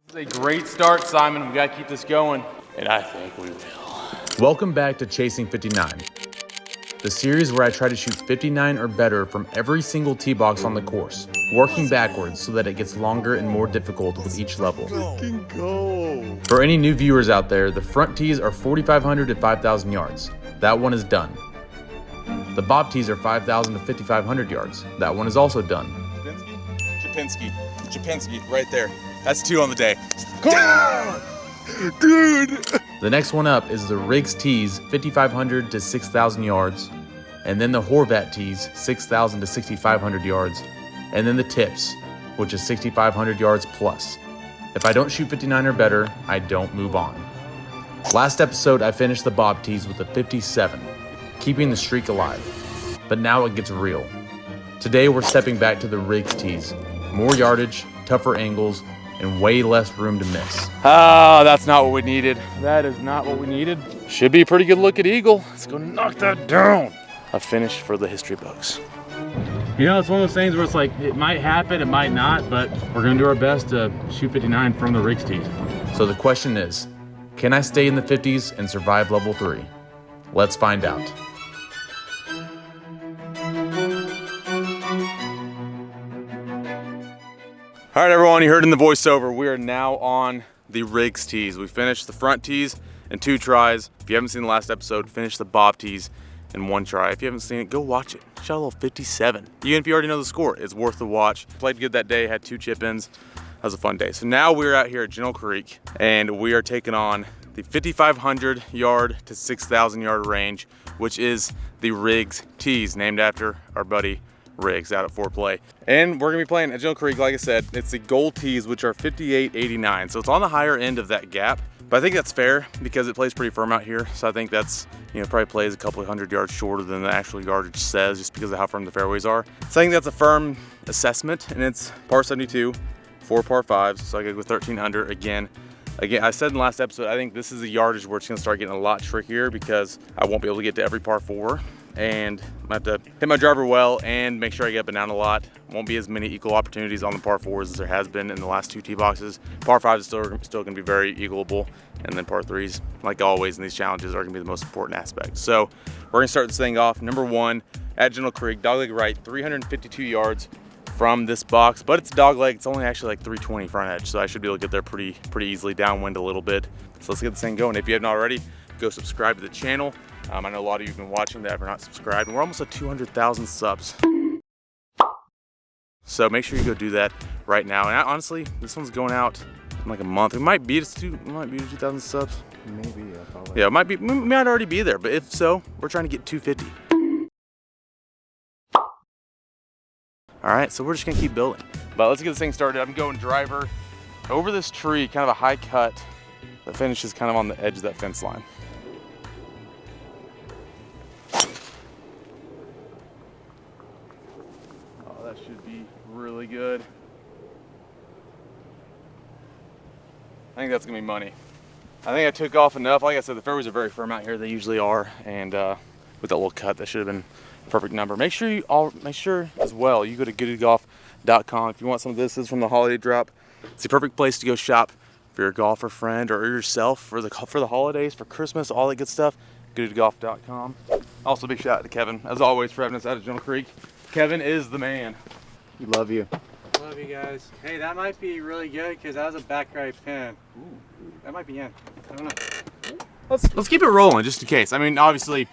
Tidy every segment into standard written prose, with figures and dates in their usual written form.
This is a great start, Simon. We got to keep this going, and I think we will. Welcome back to Chasing 59, the series where I try to shoot 59 or better from every single tee box on the course, working backwards so that it gets longer and more difficult with each level. Go. For any new viewers out there, the front tees are 4,500 to 5,000 yards. That one is done. The bob tees are 5,000 to 5,500 yards. That one is also done. Chapinski, right there. That's 2 on the day. Dude! The next one up is the Riggs tees, 5,500 to 6,000 yards, and then the Horvat tees, 6,000 to 6,500 yards, and then the tips, which is 6,500 yards plus. If I don't shoot 59 or better, I don't move on. Last episode, I finished the bob tees with a 57, keeping the streak alive. But now it gets real. Today, we're stepping back to the Riggs tees. More yardage, tougher angles, and way less room to miss. That's not what we needed. That is not what we needed. Should be a pretty good look at eagle. Let's go knock that down. A finish for the history books. You know, it's one of those things where it's like, it might happen, it might not, but we're gonna do our best to shoot 59 from the Riggs tees. So the question is, can I stay in the 50s and survive level 3? Let's find out. All right, everyone, you heard in the voiceover, we are now on the Riggs tees. We finished the front tees in 2 tries. If you haven't seen the last episode, finish the bob tees in 1 try. If you haven't seen it, go watch it. Shot a little 57. Even if you already know the score, it's worth the watch. Played good that day, had 2 chip-ins. That was a fun day. So now we're out here at General Creek, and we are taking on the 5,500 yard to 6,000 yard range, which is the Riggs tees, named after our buddy Riggs out at Fort Play. And we're gonna be playing at General Creek. Like I said, it's the gold tees, which are 58.89, so it's on the higher end of that gap, but I think that's fair because it plays pretty firm out here. So I think that's, you know, probably plays a couple of 100 yards shorter than the actual yardage says, just because of how firm the fairways are. So I think that's a firm assessment, and it's par 72, 4 par 5s, so I gotta go 13 under again. I said in the last episode, I think this is a yardage where it's gonna start getting a lot trickier because I won't be able to get to every par 4. And I have to hit my driver well and make sure I get up and down a lot. Won't be as many equal opportunities on the par 4s as there has been in the last 2 tee boxes. Par 5s is still gonna be very equalable, and then par 3s, like always in these challenges, are gonna be the most important aspect. So we're gonna start this thing off. Number 1, at General Creek, dogleg right, 352 yards from this box, but it's dogleg. It's only actually like 320 front edge, so I should be able to get there pretty easily, downwind a little bit. So let's get this thing going. If you haven't already, go subscribe to the channel. I know a lot of you have been watching that have not subscribed, and we're almost at 200,000 subs. So make sure you go do that right now. And honestly, this one's going out in like a month. It might beat us to 2,000 subs. Maybe, yeah, probably. Yeah, we might already be there, but if so, we're trying to get 250. All right, so we're just gonna keep building. But let's get this thing started. I'm going driver over this tree, kind of a high cut that finishes kind of on the edge of that fence line. That should be really good. I think that's gonna be money. I think I took off enough. Like I said, the fairways are very firm out here. They usually are, and with that little cut, that should have been a perfect number. Make sure as well, you go to goodgolf.com if you want some of this. This is from the holiday drop. It's the perfect place to go shop for your golfer friend or yourself for the holidays, for Christmas, all that good stuff. Goodgolf.com. Also, big shout out to Kevin, as always, for having us out at General Creek. Kevin is the man. We love you. Love you guys. Hey, that might be really good because that was a back right pin. Ooh. That might be in. I don't know. Let's keep it rolling just in case. I mean, obviously.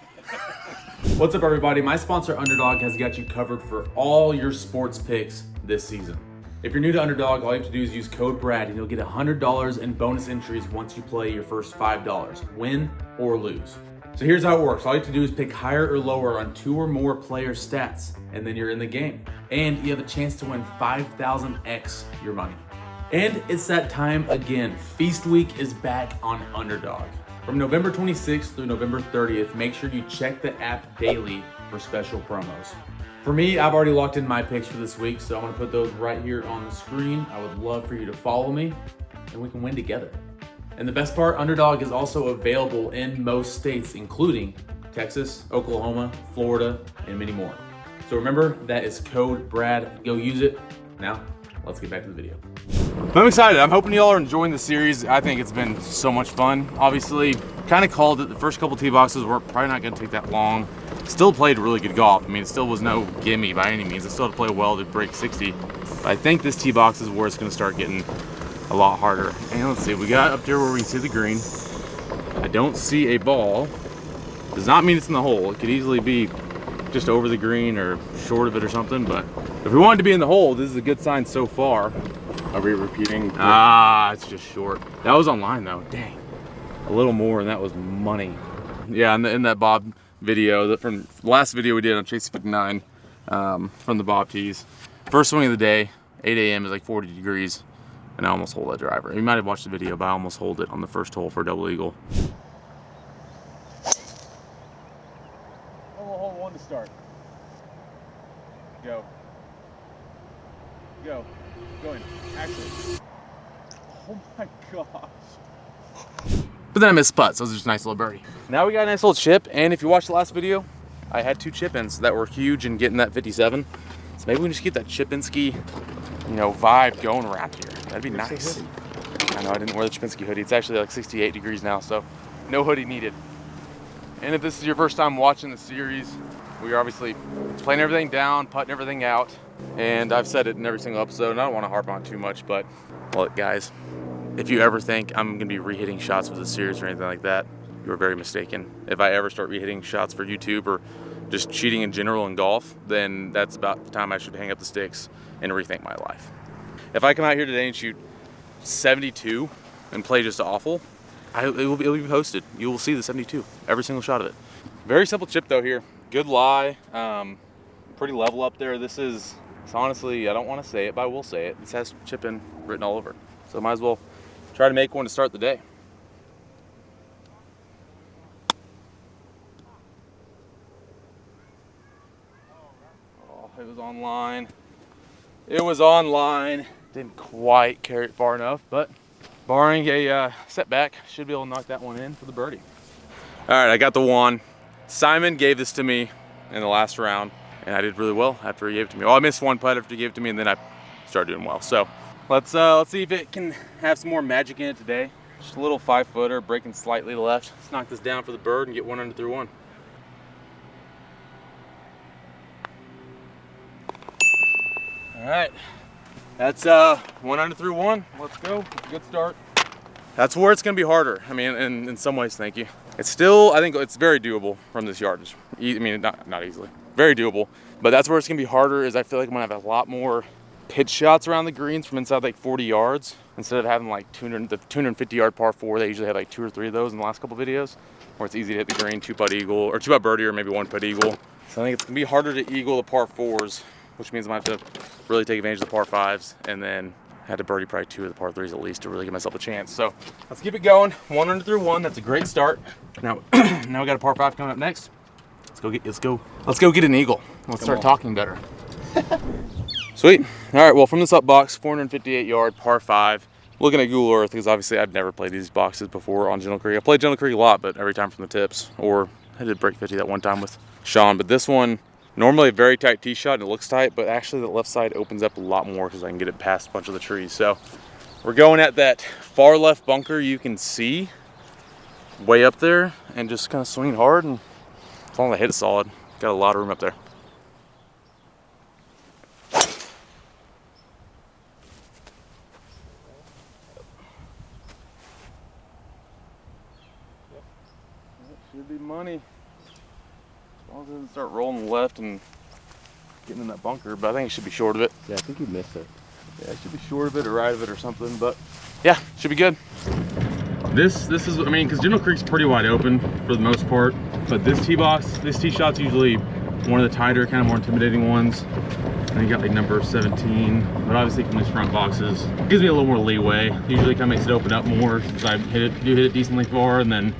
What's up, everybody? My sponsor, Underdog, has got you covered for all your sports picks this season. If you're new to Underdog, all you have to do is use code BRAD and you'll get $100 in bonus entries once you play your first $5, win or lose. So here's how it works. All you have to do is pick higher or lower on 2 or more player stats, and then you're in the game. And you have a chance to win 5,000x your money. And it's that time again. Feast Week is back on Underdog. From November 26th through November 30th, make sure you check the app daily for special promos. For me, I've already locked in my picks for this week, so I'm gonna put those right here on the screen. I would love for you to follow me, and we can win together. And the best part, Underdog is also available in most states, including Texas, Oklahoma, Florida, and many more. So remember, that is code BRAD. Go use it. Now, let's get back to the video. I'm excited. I'm hoping y'all are enjoying the series. I think it's been so much fun. Obviously, kind of called it. The first couple tee boxes were probably not going to take that long. Still played really good golf. I mean, it still was no gimme by any means. I still had to play well to break 60. But I think this tee box is where it's going to start getting a lot harder. And let's see, we got up there where we can see the green. I don't see a ball. Does not mean it's in the hole. It could easily be just over the green or short of it or something. But if we wanted to be in the hole, this is a good sign so far. Are we repeating? Ah, it's just short. That was online though. Dang, a little more, and that was money. Yeah, in that Bob video, from the last video we did on Chasey 59, from the Bob tees. First swing of the day, 8 a.m. is like 40 degrees, and I almost hold that driver. You might have watched the video, but I almost hold it on the first hole for a double eagle. Hole one to start. Go. Go. Going. Actually. Oh my gosh. But then I missed putts, so it was just a nice little birdie. Now we got a nice little chip, and if you watched the last video, I had 2 chip-ins that were huge in getting that 57. So maybe we can just get that Chipinski, you know, vibe going around here. That'd be nice. I know I didn't wear the Chipinski hoodie. It's actually like 68 degrees now, so no hoodie needed. And if this is your first time watching the series, we are obviously playing everything down, putting everything out. And I've said it in every single episode, and I don't want to harp on too much, but look, guys, if you ever think I'm going to be re-hitting shots for this series or anything like that, you're very mistaken. If I ever start re-hitting shots for YouTube or just cheating in general in golf, then that's about the time I should hang up the sticks and rethink my life. If I come out here today and shoot 72 and play just awful, it'll be posted. You will see the 72, every single shot of it. Very simple chip though here. Good lie, pretty level up there. This is, honestly, I don't want to say it, but I will say it. This has chip in written all over it. So might as well try to make one to start the day. Oh, it was online. It was online. Didn't quite carry it far enough, but barring a setback, should be able to knock that one in for the birdie. All right, I got the one. Simon gave this to me in the last round, and I did really well after he gave it to me. Oh, I missed one putt after he gave it to me, and then I started doing well. So let's see if it can have some more magic in it today. Just a little 5-footer, breaking slightly to the left. Let's knock this down for the bird and get one under through one. All right, that's one under through one. Let's go. It's a good start. That's where it's gonna be harder. I mean, in some ways, thank you. It's still, I think it's very doable from this yardage. I mean, not easily, very doable. But that's where it's gonna be harder, is I feel like I'm gonna have a lot more pitch shots around the greens from inside like 40 yards, instead of having like the 250 yard par 4. They usually have like 2 or 3 of those in the last couple videos, where it's easy to hit the green, 2-putt eagle, or 2-putt birdie, or maybe 1-putt eagle. So I think it's gonna be harder to eagle the par 4s, which means I'm gonna have to really take advantage of the par 5s, and then had to birdie probably 2 of the par 3s at least to really give myself a chance. So let's keep it going. 1 under through 1. That's a great start. Now, now we got a par 5 coming up next. Let's go get an eagle. Let's start talking better. Sweet. All right. Well, from this up box, 458 yard par 5. Looking at Google Earth, because obviously I've never played these boxes before on Gentle Creek. I played Gentle Creek a lot, but every time from the tips, or I did break 50 that one time with Sean. But this one, normally a very tight tee shot, and it looks tight, but actually the left side opens up a lot more because I can get it past a bunch of the trees. So we're going at that far left bunker you can see way up there, and just kind of swinging hard, and as long as I hit it solid, got a lot of room up there. Should be money. As long as it doesn't start rolling left and getting in that bunker, but I think it should be short of it. Yeah, I think you missed it. Yeah, it should be short of it or right of it or something, but yeah, should be good. This is, I mean, because Gentle Creek's pretty wide open for the most part, but this tee shot's usually one of the tighter, kind of more intimidating ones. And you got like number 17, but obviously from these front boxes, it gives me a little more leeway. Usually kind of makes it open up more because I do hit it decently far, and then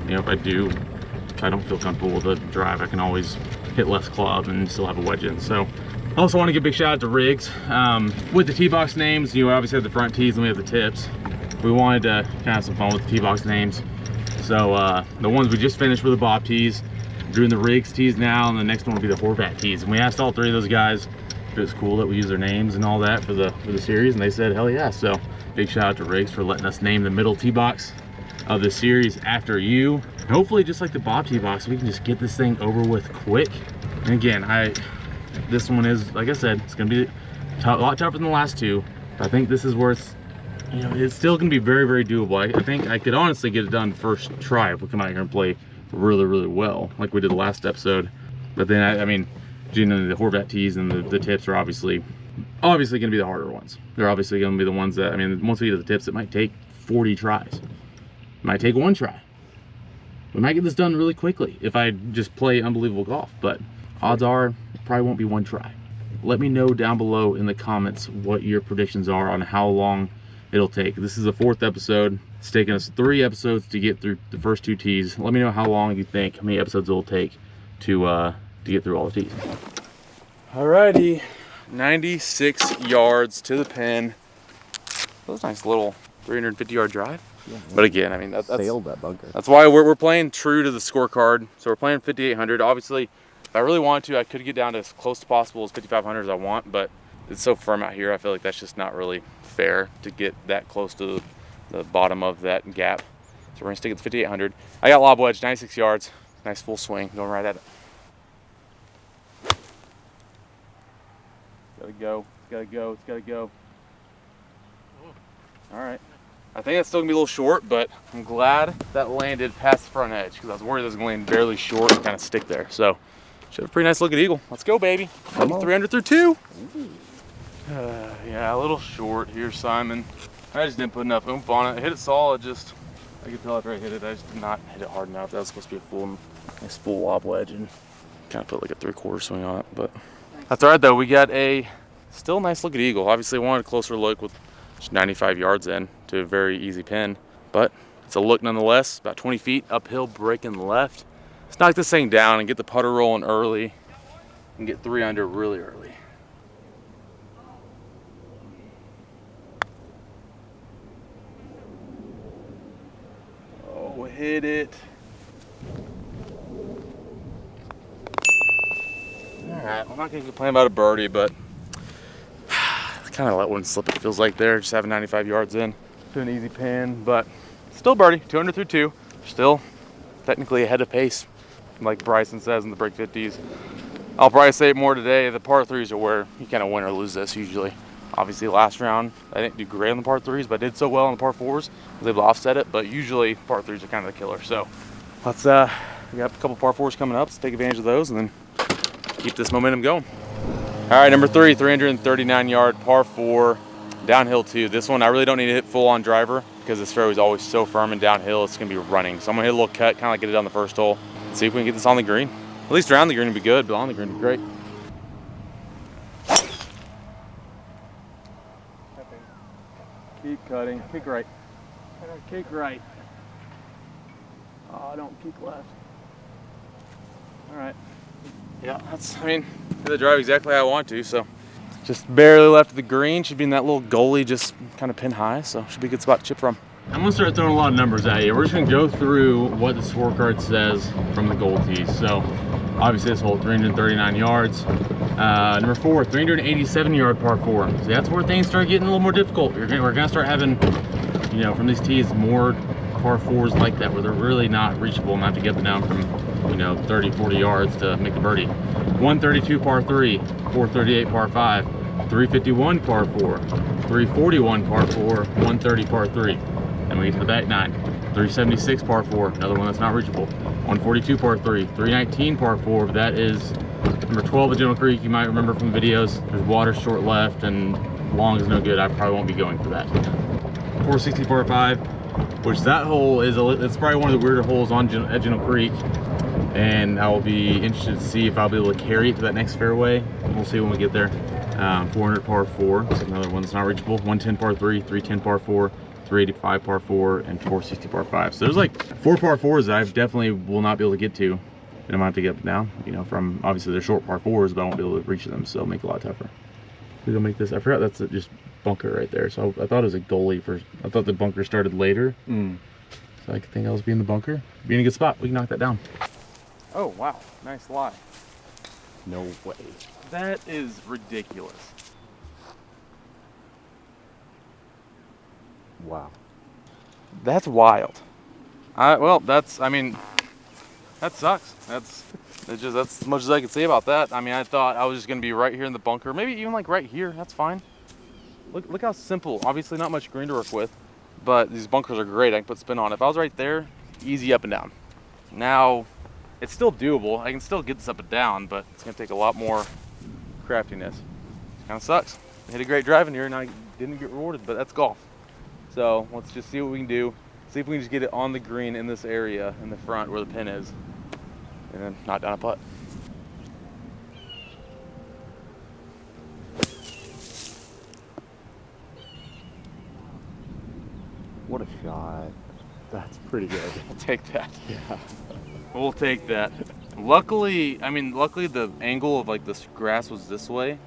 you know, if I don't feel comfortable with the drive, I can always hit less club and still have a wedge in. So I also want to give a big shout out to Riggs. With the tee box names, you obviously have the front tees and we have the tips. We wanted to kind of have some fun with the tee box names. So the ones we just finished were the Bob tees. We're doing the Riggs tees now, and the next one will be the Horvat tees. And we asked all 3 of those guys if it was cool that we use their names and all that for the series, and they said hell yeah. So big shout out to Riggs for letting us name the middle tee box of the series after you. And hopefully, just like the Bob tee box, we can just get this thing over with quick. And again, this one is, like I said, it's gonna be a lot tougher than the last two. But I think this is where it's, you know, it's still gonna be very, very doable. I think I could honestly get it done first try if we come out here and play really, really well, like we did the last episode. But then I mean, the Horvat tees and the tips are obviously gonna be the harder ones. They're obviously gonna be the ones that, I mean, once we get to the tips, it might take 40 tries. It might take 1 try. We might get this done really quickly if I just play unbelievable golf, but odds are it probably won't be 1 try. Let me know down below in the comments what your predictions are on how long it'll take. This is the 4th episode. It's taken us 3 episodes to get through the first 2 tees. Let me know how long you think, how many episodes it'll take to get through all the tees. Alrighty, 96 yards to the pin. That was a nice little 350-yard drive. Yeah, but again, I mean, that's sailed that bunker. That's why we're playing true to the scorecard. So we're playing 5,800. Obviously, if I really wanted to, I could get down to as close to possible as 5,500 as I want, but it's so firm out here, I feel like that's just not really fair to get that close to the bottom of that gap. So we're gonna stick at the 5,800. I got lob wedge, 96 yards. Nice full swing, going right at it. Gotta go, it's gotta go, it's gotta go. All right. I think that's still gonna be a little short, but I'm glad that landed past the front edge because I was worried it was gonna land barely short and kind of stick there. So should have a pretty nice looking eagle. Let's go, baby. 300 through 2. Yeah, a little short here, Simon. I just didn't put enough oomph on it. I hit it solid, just I could tell after I hit it, I just did not hit it hard enough. That was supposed to be a nice full lob wedge, and kind of put like a 3/4 swing on it. But that's all right though. We got a still nice looking eagle. Obviously, I wanted a closer look with just 95 yards in to a very easy pin, but it's a look nonetheless. About 20 feet uphill, breaking left. Let's knock this thing down and get the putter rolling early and get 3 under really early. Oh, hit it. All right, I'm not gonna complain about a birdie, but kind of let one slip, it feels like there, just having 95 yards in to an easy pin, but still birdie, 200 through 2, still technically ahead of pace, like Bryson says in the break 50s. I'll probably say it more today. The par 3s are where you kind of win or lose this usually. Obviously last round I didn't do great on the par 3s, but I did so well on the par 4s, I was able to offset it, but usually par 3s are kind of the killer. So let's we got a couple par 4s coming up, let's take advantage of those and then keep this momentum going. All right, number 3, 339-yard par 4, downhill 2. This one I really don't need to hit full on driver because this fairway is always so firm and downhill. It's gonna be running. So I'm gonna hit a little cut, kind of like I did on the first hole, and see if we can get this on the green. At least around the green would be good, but on the green would be great. Keep cutting. Kick right. Kick right. Oh, don't kick left. All right. Yeah, that's, I mean, the drive exactly how I want to, so just barely left of the green. Should be in that little gully, just kind of pin high, so should be a good spot to chip from. I'm gonna start throwing a lot of numbers at you. We're just gonna go through what the scorecard says from the gold tees. So obviously this hole, 339 yards. Number 4, 387-yard par 4. So that's where things start getting a little more difficult. We're gonna start having, you know, from these tees, more par 4s like that, where they're really not reachable and have to get them down from, you know, 30, 40 yards to make a birdie. 132 par 3, 438 par 5, 351 par 4, 341 par 4, 130 par 3. Then we get to the back 9. 376 par 4, another one that's not reachable. 142 par 3, 319 par 4, but that is number 12 at General Creek. You might remember from videos. There's water short left and long is no good. I probably won't be going for that. 460 par 5, which that hole is, it's probably one of the weirder holes on at General Creek. And I will be interested to see if I'll be able to carry it to that next fairway. We'll see when we get there. 400 par 4, so another one that's not reachable. 110 par 3, 310 par 4, 385 par 4, and 460 par 5. So there's like 4 par 4s that I definitely will not be able to get to. And I might have to get up down, you know, from, obviously they're short par 4s, but I won't be able to reach them, so it'll make it a lot tougher. We're gonna make this, I forgot that's just bunker right there. So I thought it was a gully for, I thought the bunker started later. So I think I was being the bunker. Being a good spot, we can knock that down. Oh, wow, nice lie. No way. That is ridiculous. Wow. That's wild. Well, I mean, that sucks. That's as much as I can say about that. I mean, I thought I was just gonna be right here in the bunker, maybe even like right here. That's fine. Look how simple. Obviously, not much green to work with, but these bunkers are great. I can put spin on. If I was right there, easy up and down. Now, it's still doable. I can still get this up and down, but it's gonna take a lot more craftiness. Kind of sucks. I hit a great drive in here, and I didn't get rewarded, but that's golf. So let's just see what we can do. See if we can just get it on the green in this area in the front where the pin is, and then knock down a putt. What a shot. That's pretty good. We'll take that. Yeah. We'll take that. Luckily the angle of like this grass was this way,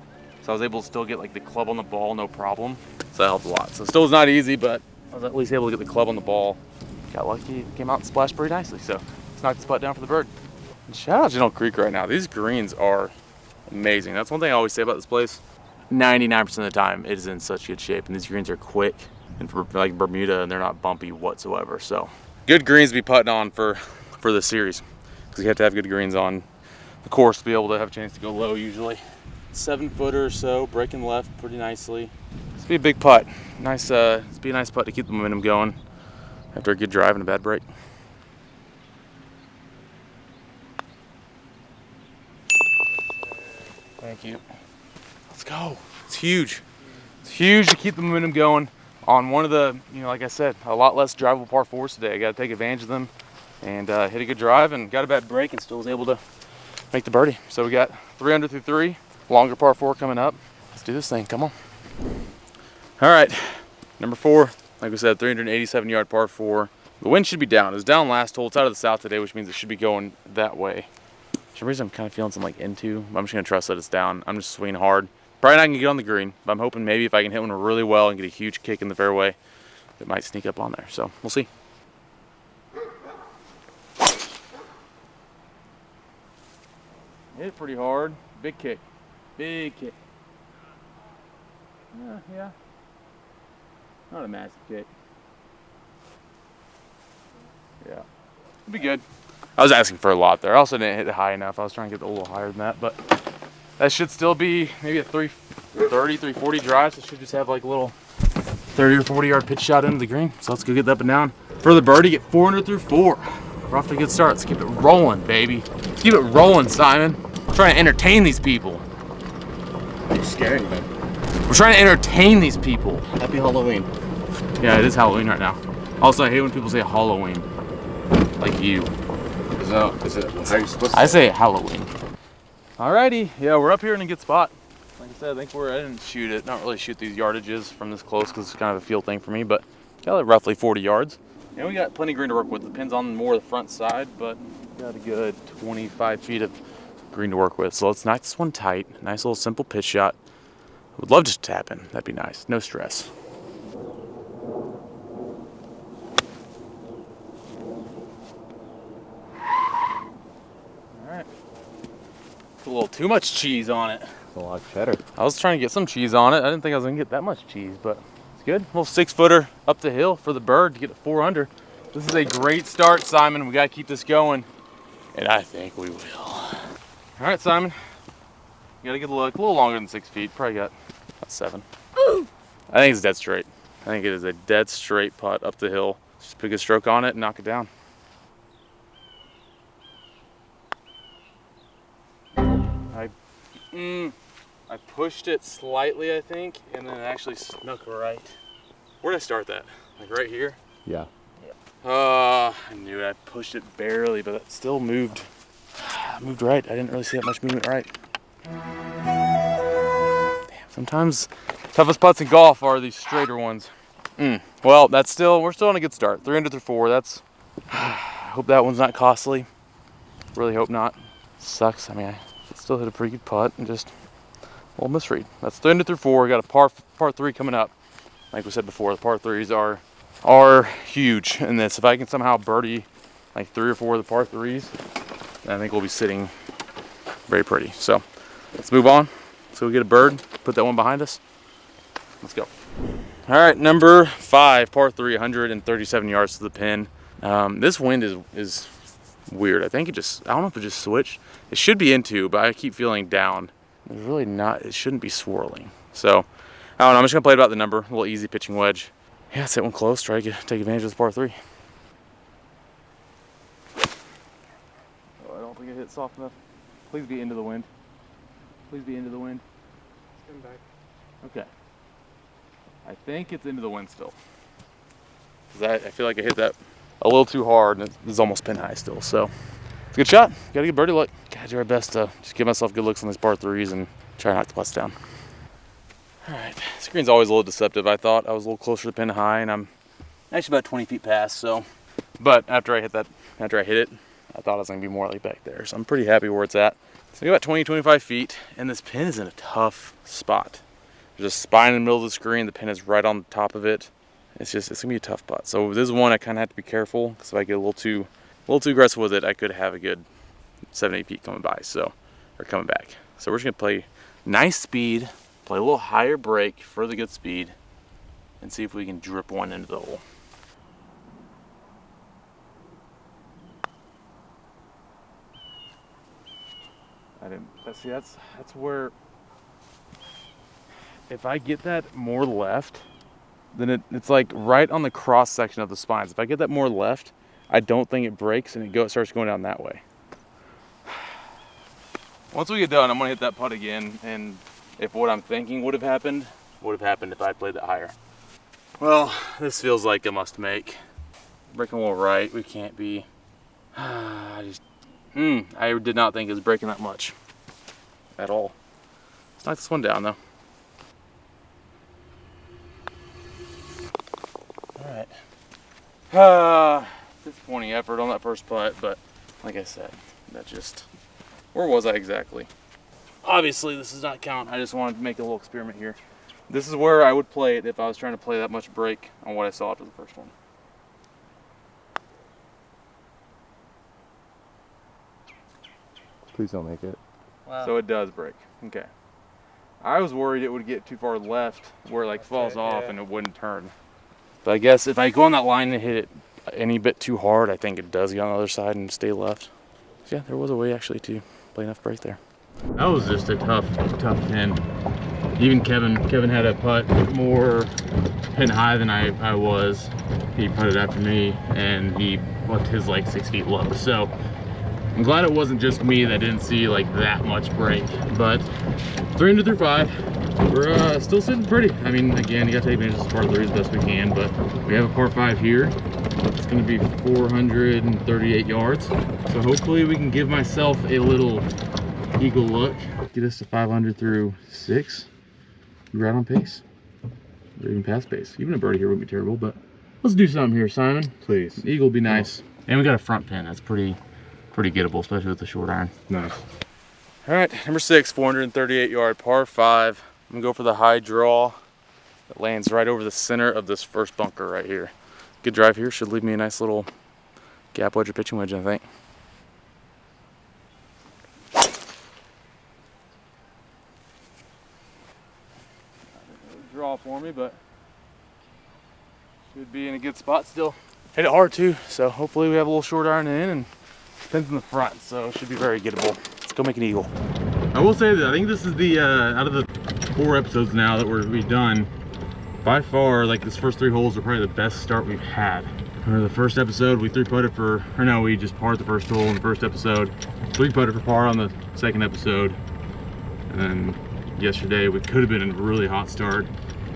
so I was able to still get like the club on the ball, no problem. So that helped a lot. So it still was not easy, but I was at least able to get the club on the ball. Got lucky, it came out and splashed pretty nicely. So let's knock this putt down for the bird. And shout out General Creek right now. These greens are amazing. That's one thing I always say about this place. 99% of the time, it is in such good shape, and these greens are quick. And for like Bermuda, and they're not bumpy whatsoever. So good greens to be putting on for this series, because you have to have good greens on the course to be able to have a chance to go low usually. 7 footer or so, breaking left pretty nicely. This be a big putt. Nice, it's be a nice putt to keep the momentum going after a good drive and a bad break. Thank you. Let's go. It's huge. It's huge to keep the momentum going on one of the, like I said, a lot less drivable par 4s today. I got to take advantage of them and hit a good drive, and got a bad break and still was able to make the birdie. So we got 3 under through 3, longer par 4 coming up. Let's do this thing, come on. All right, number 4, like we said, 387-yard par 4. The wind should be down. It was down last hole. It's out of the south today, which means it should be going that way. For some reason, I'm kind of feeling some like into. I'm just gonna trust that it's down. I'm just swinging hard. Probably not gonna get on the green, but I'm hoping maybe if I can hit one really well and get a huge kick in the fairway, it might sneak up on there. So we'll see. Hit it pretty hard. Big kick. Big kick. Yeah. Not a massive kick. Yeah. It'll be good. I was asking for a lot there. I also didn't hit it high enough. I was trying to get a little higher than that, but that should still be maybe a 330, 340 drive. So it should just have like a little 30 or 40 yard pitch shot into the green. So let's go get that up and down. For the birdie, get 400 through 4. We're off to a good start. Let's keep it rolling, baby. Let's keep it rolling, Simon. We're trying to entertain these people. You're scaring them. We're trying to entertain these people. Happy Halloween. Yeah, it is Halloween right now. Also, I hate when people say Halloween. Like you. Is it how you supposed to I say Halloween. Alrighty, yeah, we're up here in a good spot. Like I said, I think I didn't shoot it, not really shoot these yardages from this close because it's kind of a field thing for me, but got like roughly 40 yards. And we got plenty of green to work with. Depends on more of the front side, but got a good 25 feet of green to work with. So let's knock this one tight. Nice little simple pitch shot. Would love to tap in. That'd be nice. No stress. Alright. A little too much cheese on it. It's a lot of cheddar. I was trying to get some cheese on it. I didn't think I was going to get that much cheese, but it's good. A little 6-footer up the hill for the bird to get it 4 under. This is a great start, Simon. We got to keep this going, and I think we will. All right, Simon. You got to get a look. A little longer than 6 feet. Probably got about 7. Ooh. I think it's dead straight. I think it is a dead straight putt up the hill. Just pick a stroke on it and knock it down. I pushed it slightly, I think, and then it actually snuck right. Where did I start that? Like right here? Yeah. I knew it. I pushed it barely, but it still moved. Moved right. I didn't really see that much movement right. Damn, sometimes toughest putts in golf are these straighter ones. Well, we're still on a good start. 3 under through 4. That's. I hope that one's not costly. Really hope not. Sucks. I mean, I still hit a pretty good putt and just a little misread. That's 3 under through 4. We got a par 3 coming up. Like we said before, the par 3s are huge in this. If I can somehow birdie like 3 or 4 of the par 3s, I think we'll be sitting very pretty. So Let's move on. So we get a bird, put that one behind us. Let's go. All right, number 5, par 3, 137 yards to the pin. This wind is weird. I think I don't know if it just switched. It should be into, but I keep feeling down. It's really not, it shouldn't be swirling. So, I don't know, I'm just gonna play it about the number, a little easy pitching wedge. Yeah, let's hit one close, try to take advantage of this par 3. Oh, I don't think it hit soft enough. Please be into the wind. Please be into the wind. It's coming back. Okay. I think it's into the wind still. I feel like I hit that a little too hard and it's almost pin high still. So it's a good shot. Gotta get birdie luck. Gotta do our best to just give myself good looks on these par 3s and try to knock the putts down. All right, this green's always a little deceptive. I thought I was a little closer to pin high and I'm actually about 20 feet past. So, but after I hit it, I thought I was gonna be more like back there. So I'm pretty happy where it's at. So I got about 20, 25 feet and this pin is in a tough spot. There's a spine in the middle of the screen. The pin is right on the top of it. It's gonna be a tough putt. So this is one I kind of have to be careful because if I get a little too aggressive with it, I could have a good 7, 8 feet coming by. So, or coming back. So we're just gonna play nice speed, play a little higher break for the good speed, and see if we can drip one into the hole. See, that's where. If I get that more left, then it's like right on the cross section of the spines. If I get that more left, I don't think it breaks and it starts going down that way. Once we get done, I'm gonna hit that putt again, and if what I'm thinking would have happened if I played that higher. Well, this feels like a must make. Breaking a little right, we can't be. I did not think it was breaking that much at all. Let's knock this one down though. Alright. Disappointing effort on that first putt, but like I said, where was I exactly? Obviously, this does not count. I just wanted to make a little experiment here. This is where I would play it if I was trying to play that much break on what I saw after the first one. Please don't make it. Wow. So it does break. Okay. I was worried it would get too far left where it like falls off and it wouldn't turn. But I guess if I go on that line and hit it any bit too hard, I think it does get on the other side and stay left. So yeah, there was a way actually to play enough break there. That was just a tough pin. Even Kevin had a putt more pin high than I was. He putted after me and he left his like 6 feet low. So I'm glad it wasn't just me that didn't see like that much break. But 3 under through 5, we're still sitting pretty. I mean, again, you gotta take advantage of this par 3 as best we can, but we have a par 5 here. It's gonna be 438 yards. So hopefully we can give myself a little eagle look. Get us to 500 through 6. We're right on pace. Or even past pace. Even a birdie here wouldn't be terrible, but let's do something here, Simon. Please. An eagle would be nice. And we got a front pin. That's pretty gettable, especially with the short iron. Nice. All right, number 6, 438 yard par 5. I'm gonna go for the high draw that lands right over the center of this first bunker right here. Good drive here, should leave me a nice little gap wedge or pitching wedge, I think. Draw for me, but should be in a good spot still. Hit it hard too, so hopefully we have a little short iron in and pins in the front, so it should be very gettable. Let's go make an eagle. I will say that I think this is the out of the 4 episodes now that we've done, by far, like this first 3 holes are probably the best start we've had. Remember the first episode we 3-putted for, or no, we just parred the first hole in the first episode, 3-putted for par on the second episode, and then yesterday we could have been in a really hot start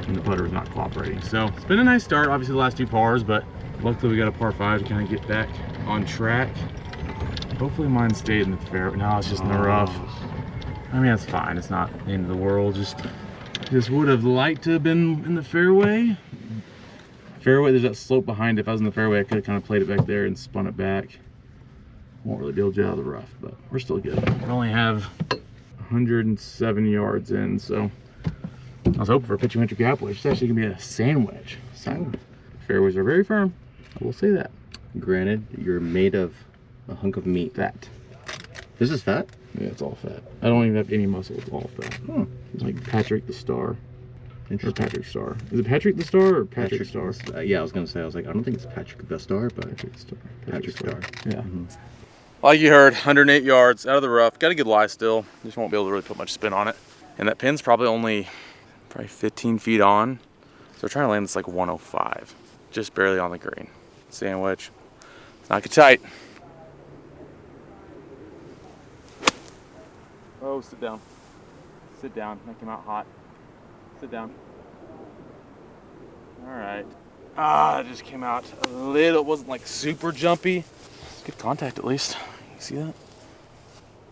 and the putter was not cooperating. So it's been a nice start, obviously the last 2 pars, but luckily we got a par 5 to kind of get back on track. Hopefully mine stayed in the fairway. No, it's just in the rough. I mean, that's fine. It's not the end of the world. Just would have liked to have been in the fairway. There's that slope behind it. If I was in the fairway, I could have kind of played it back there and spun it back. Won't really be able to get out of the rough, but we're still good. We only have 107 yards in, so I was hoping for a pitching wedge or gap wedge. It's actually gonna be a sand wedge. Fairways are very firm. I will say that. Granted, you're made of a hunk of meat. Fat. This is fat? Yeah, it's all fat. I don't even have any muscle. It's all fat. Like Patrick the Star. Or Patrick Star. Is it Patrick the Star or Patrick Star? Yeah, I was gonna say. I was like, I don't think it's Patrick the Star, but Patrick Star. Patrick Star. Yeah. Like you heard, 108 yards out of the rough. Got a good lie still. Just won't be able to really put much spin on it. And that pin's probably 15 feet on. So we're trying to land this like 105. Just barely on the green. Sandwich. It's not get tight. Oh, sit down. Sit down. That came out hot. Sit down. All right. It just came out a little. It wasn't like super jumpy. Good contact at least. You see that?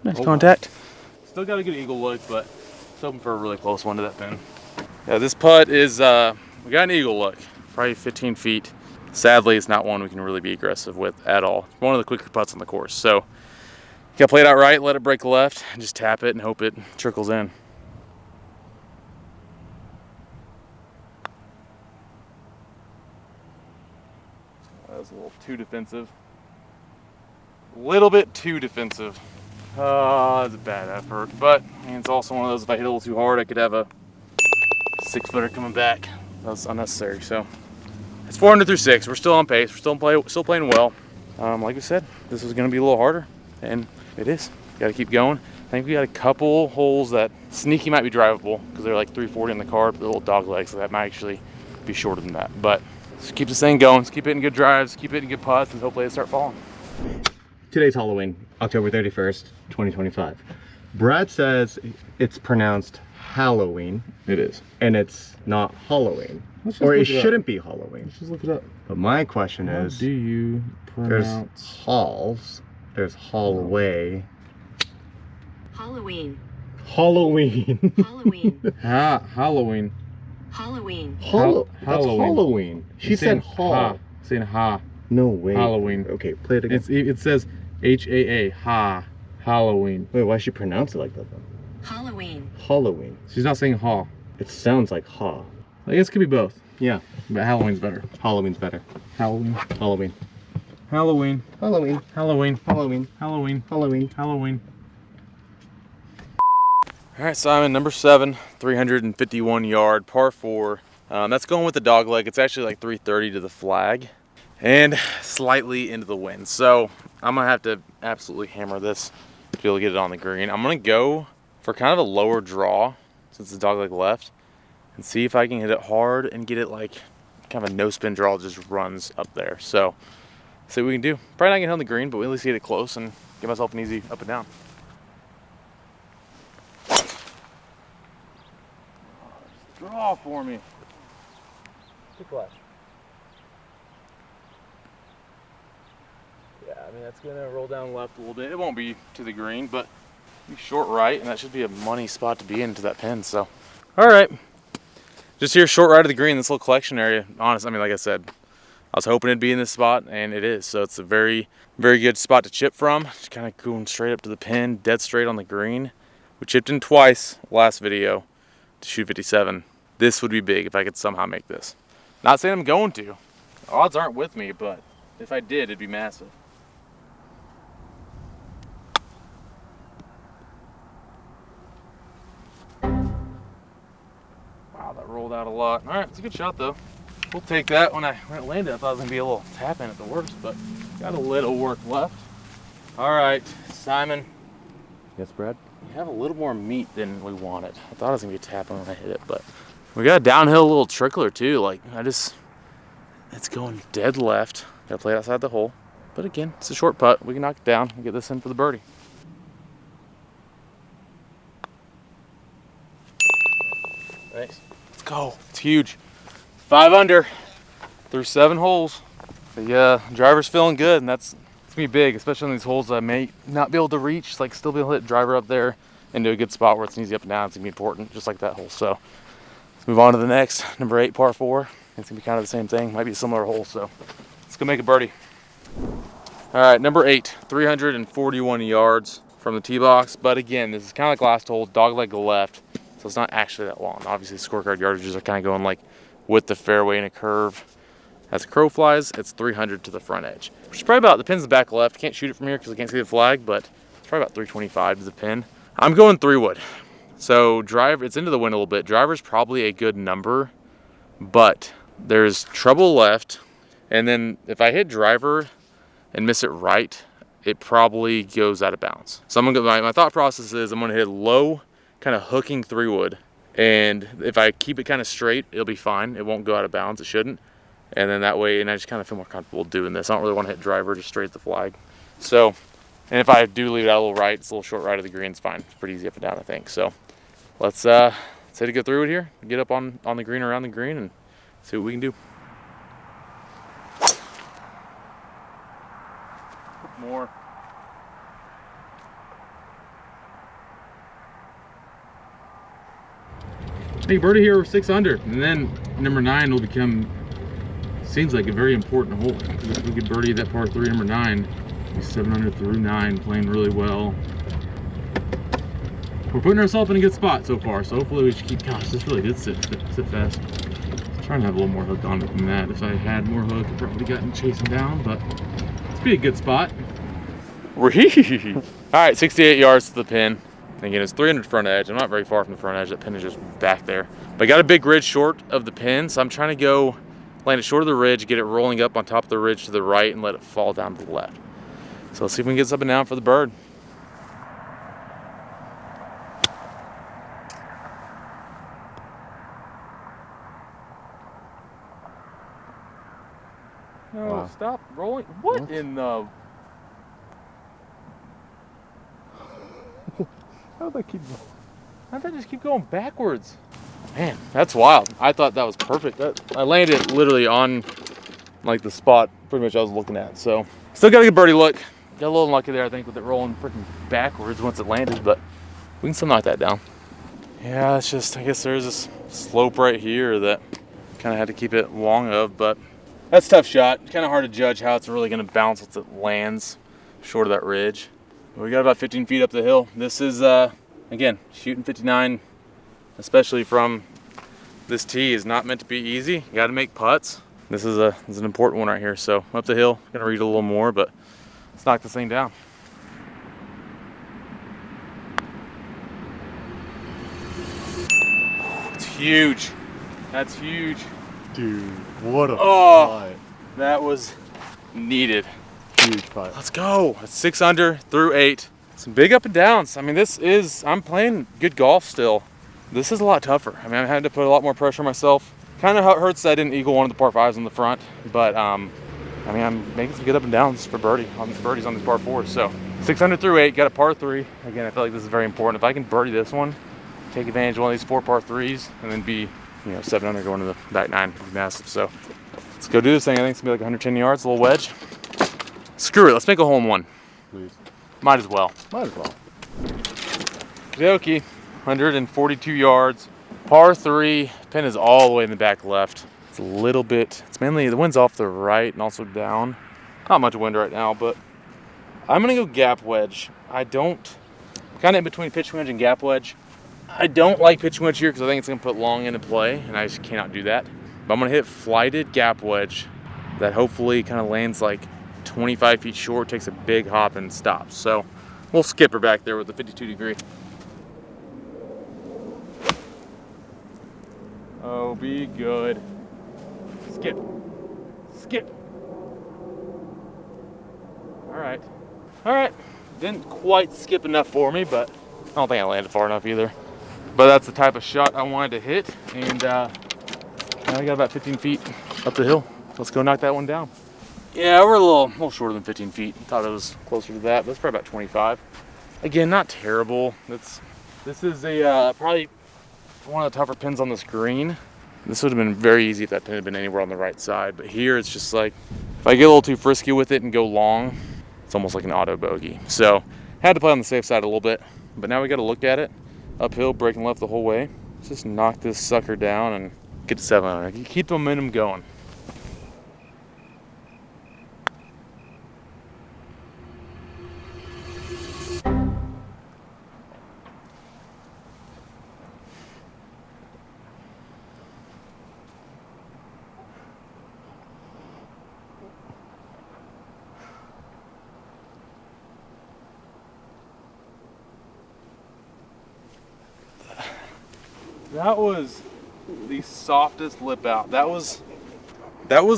Nice contact. Still got a good eagle look, but just hoping for a really close one to that pin. Yeah, this putt is, we got an eagle look. Probably 15 feet. Sadly, it's not one we can really be aggressive with at all. It's one of the quicker putts on the course. So, you gotta play it out right, let it break left, and just tap it and hope it trickles in. That was a little too defensive. A little bit too defensive. That's a bad effort. But I mean, it's also one of those, if I hit a little too hard, I could have a 6-footer coming back. That was unnecessary. So it's 4 under through 6. We're still on pace. We're still playing well. Like we said, this is going to be a little harder, and it is. Got to keep going. I think we got a couple holes that sneaky might be drivable because they're like 340 in the card, but they're little dog legs, so that might actually be shorter than that. But just keep this thing going. Just keep hitting good drives, keep hitting good putts, and hopefully they start falling. Today's Halloween, October 31st, 2025. Brad says it's pronounced Halloween. It is. And it's not Halloween. Let's just Or it look it up. shouldn't be Halloween. Let's just look it up. But my question How is, do you there's pronounce halls, there's hallway. Halloween. Halloween. Halloween. Halloween? Halloween. That's Halloween. Halloween. She She's said saying hall. Saying ha. No way. Halloween. Okay, play it again. It says H-A-A. Ha. Halloween. Wait, why she pronounce it like that though? Halloween. Halloween. She's not saying ha. It sounds like ha. I guess it could be both. Yeah. But Halloween's better. Halloween's better. Halloween. Halloween. Halloween. Halloween. Halloween. Halloween. Halloween. Halloween. Halloween. All right, Simon, number 7, 351 yard, par 4. That's going with the dog leg. It's actually like 330 to the flag and slightly into the wind. So I'm gonna have to absolutely hammer this to be able to get it on the green. I'm gonna go for kind of a lower draw since the dog leg left and see if I can hit it hard and get it like kind of a no spin draw, just runs up there. So see what we can do. Probably not gonna hit on the green, but we'll at least get it close and give myself an easy up and down. Draw for me. Good flash. Yeah, I mean, that's gonna roll down left a little bit. It won't be to the green, but be short right, and that should be a money spot to be into that pin. So, all right. Just here, short right of the green, this little collection area. Honest, I mean, like I said, I was hoping it'd be in this spot, and it is. So it's a very, very good spot to chip from. Just kind of going straight up to the pin, dead straight on the green. We chipped in twice last video to shoot 57. This would be big if I could somehow make this. Not saying I'm going to. The odds aren't with me, but if I did, it'd be massive. Wow, that rolled out a lot. All right, it's a good shot though. We'll take that. When it landed, I thought it was gonna be a little tap in at the worst, but got a little work left. All right, Simon. Yes, Brad? We have a little more meat than we wanted. I thought it was gonna be a tap in when I hit it, but we got a downhill little trickler too. Like it's going dead left. Gotta play it outside the hole. But again, it's a short putt. We can knock it down and get this in for the birdie. Nice. Let's go. It's huge. 5 under through 7 holes. The driver's feeling good, and it's gonna be big, especially on these holes that I may not be able to reach. Like still be able to hit driver up there into a good spot where it's an easy up and down. It's gonna be important, just like that hole. So let's move on to the next, number 8, par 4. It's gonna be kind of the same thing. Might be a similar hole, so let's go make a birdie. All right, number 8, 341 yards from the tee box. But again, this is kind of like last hole, dog leg left, so it's not actually that long. Obviously, scorecard yardages are kind of going like with the fairway in a curve. As the crow flies, it's 300 to the front edge, which is probably about, the pin's the back left. Can't shoot it from here because I can't see the flag, but it's probably about 325 to the pin. I'm going 3-wood. So it's into the wind a little bit. Driver's probably a good number, but there's treble left. And then if I hit driver and miss it right, it probably goes out of bounds. So I'm gonna go, my thought process is I'm gonna hit low, kind of hooking 3-wood. And if I keep it kind of straight, it'll be fine. It won't go out of bounds, it shouldn't. And then that way, and I just kind of feel more comfortable doing this. I don't really want to hit driver just straight at the flag. So, and if I do leave it out a little right, it's a little short right of the green, it's fine. It's pretty easy up and down, I think. So let's hit it, go through it here, get up on the green, around the green, and see what we can do. More. Hey, birdie here, we're 6 under, and then number 9 will become, seems like a very important hole. If we could birdie that par 3, number 9, be 7 under through 9, playing really well. We're putting ourselves in a good spot so far, so hopefully we should keep, gosh, this really did sit fast. I'm trying to have a little more hook on it than that. If I had more hook, I probably gotten chasing down, but it's be a good spot. All right, 68 yards to the pin. Again, it's 300 front edge. I'm not very far from the front edge. That pin is just back there. But I got a big ridge short of the pin, so I'm trying to go land it short of the ridge, get it rolling up on top of the ridge to the right, and let it fall down to the left. So let's see if we can get this up and down for the bird. No, Wow. stop rolling. What in the... How did that keep going? How'd that just keep going backwards? Man, that's wild. I thought that was perfect. I landed literally on like the spot pretty much I was looking at. So still got a good birdie look. Got a little unlucky there, I think, with it rolling freaking backwards once it landed, but we can still knock that down. Yeah, it's just, I guess there's this slope right here that kind of had to keep it long of, but that's a tough shot. Kind of hard to judge how it's really going to bounce once it lands short of that ridge. We got about 15 feet up the hill. This is, again, shooting 59, especially from this tee, is not meant to be easy. You got to make putts. This is an important one right here. So up the hill, gonna read a little more, but let's knock this thing down. It's huge. That's huge. Dude, what a Oh, putt. that was needed. Huge putt. Let's go. It's 6 under through 8. Some big up and downs. I mean, I'm playing good golf still. This is a lot tougher. I mean, I had to put a lot more pressure on myself. Kind of hurts that I didn't eagle one of the par 5s on the front, but I mean, I'm making some good up and downs for birdies on these par 4s. So 6 under through 8, got a par 3. Again, I feel like this is very important. If I can birdie this one, take advantage of one of these 4 par 3s, and then be, 7 under going to the back 9, would be massive. So let's go do this thing. I think it's gonna be like 110 yards, a little wedge. Screw it, let's make a hole in one. Please. Might as well. Might as well. Okay, 142 yards. Par 3, pin is all the way in the back left. It's a little bit, it's mainly, the wind's off the right and also down. Not much wind right now, but I'm gonna go gap wedge. I don't, kind of in between pitch wedge and gap wedge. I don't like pitch wedge here because I think it's gonna put long into play, and I just cannot do that. But I'm gonna hit flighted gap wedge that hopefully kind of lands like 25 feet short, takes a big hop and stops. So we'll skip her back there with the 52 degree. Oh, be good. Skip. Skip. All right. All right. Didn't quite skip enough for me, but I don't think I landed far enough either. But that's the type of shot I wanted to hit, and now I got about 15 feet up the hill. Let's go knock that one down. Yeah, we're a little shorter than 15 feet. Thought it was closer to that, but it's probably about 25. Again, not terrible. This is a probably one of the tougher pins on this green. This would have been very easy if that pin had been anywhere on the right side, but here it's just like, if I get a little too frisky with it and go long, it's almost like an auto bogey. So, had to play on the safe side a little bit, but now we got to look at it. Uphill, breaking left the whole way. Let's just knock this sucker down and get to 7 under. Keep the momentum going. That was the softest lip out. That was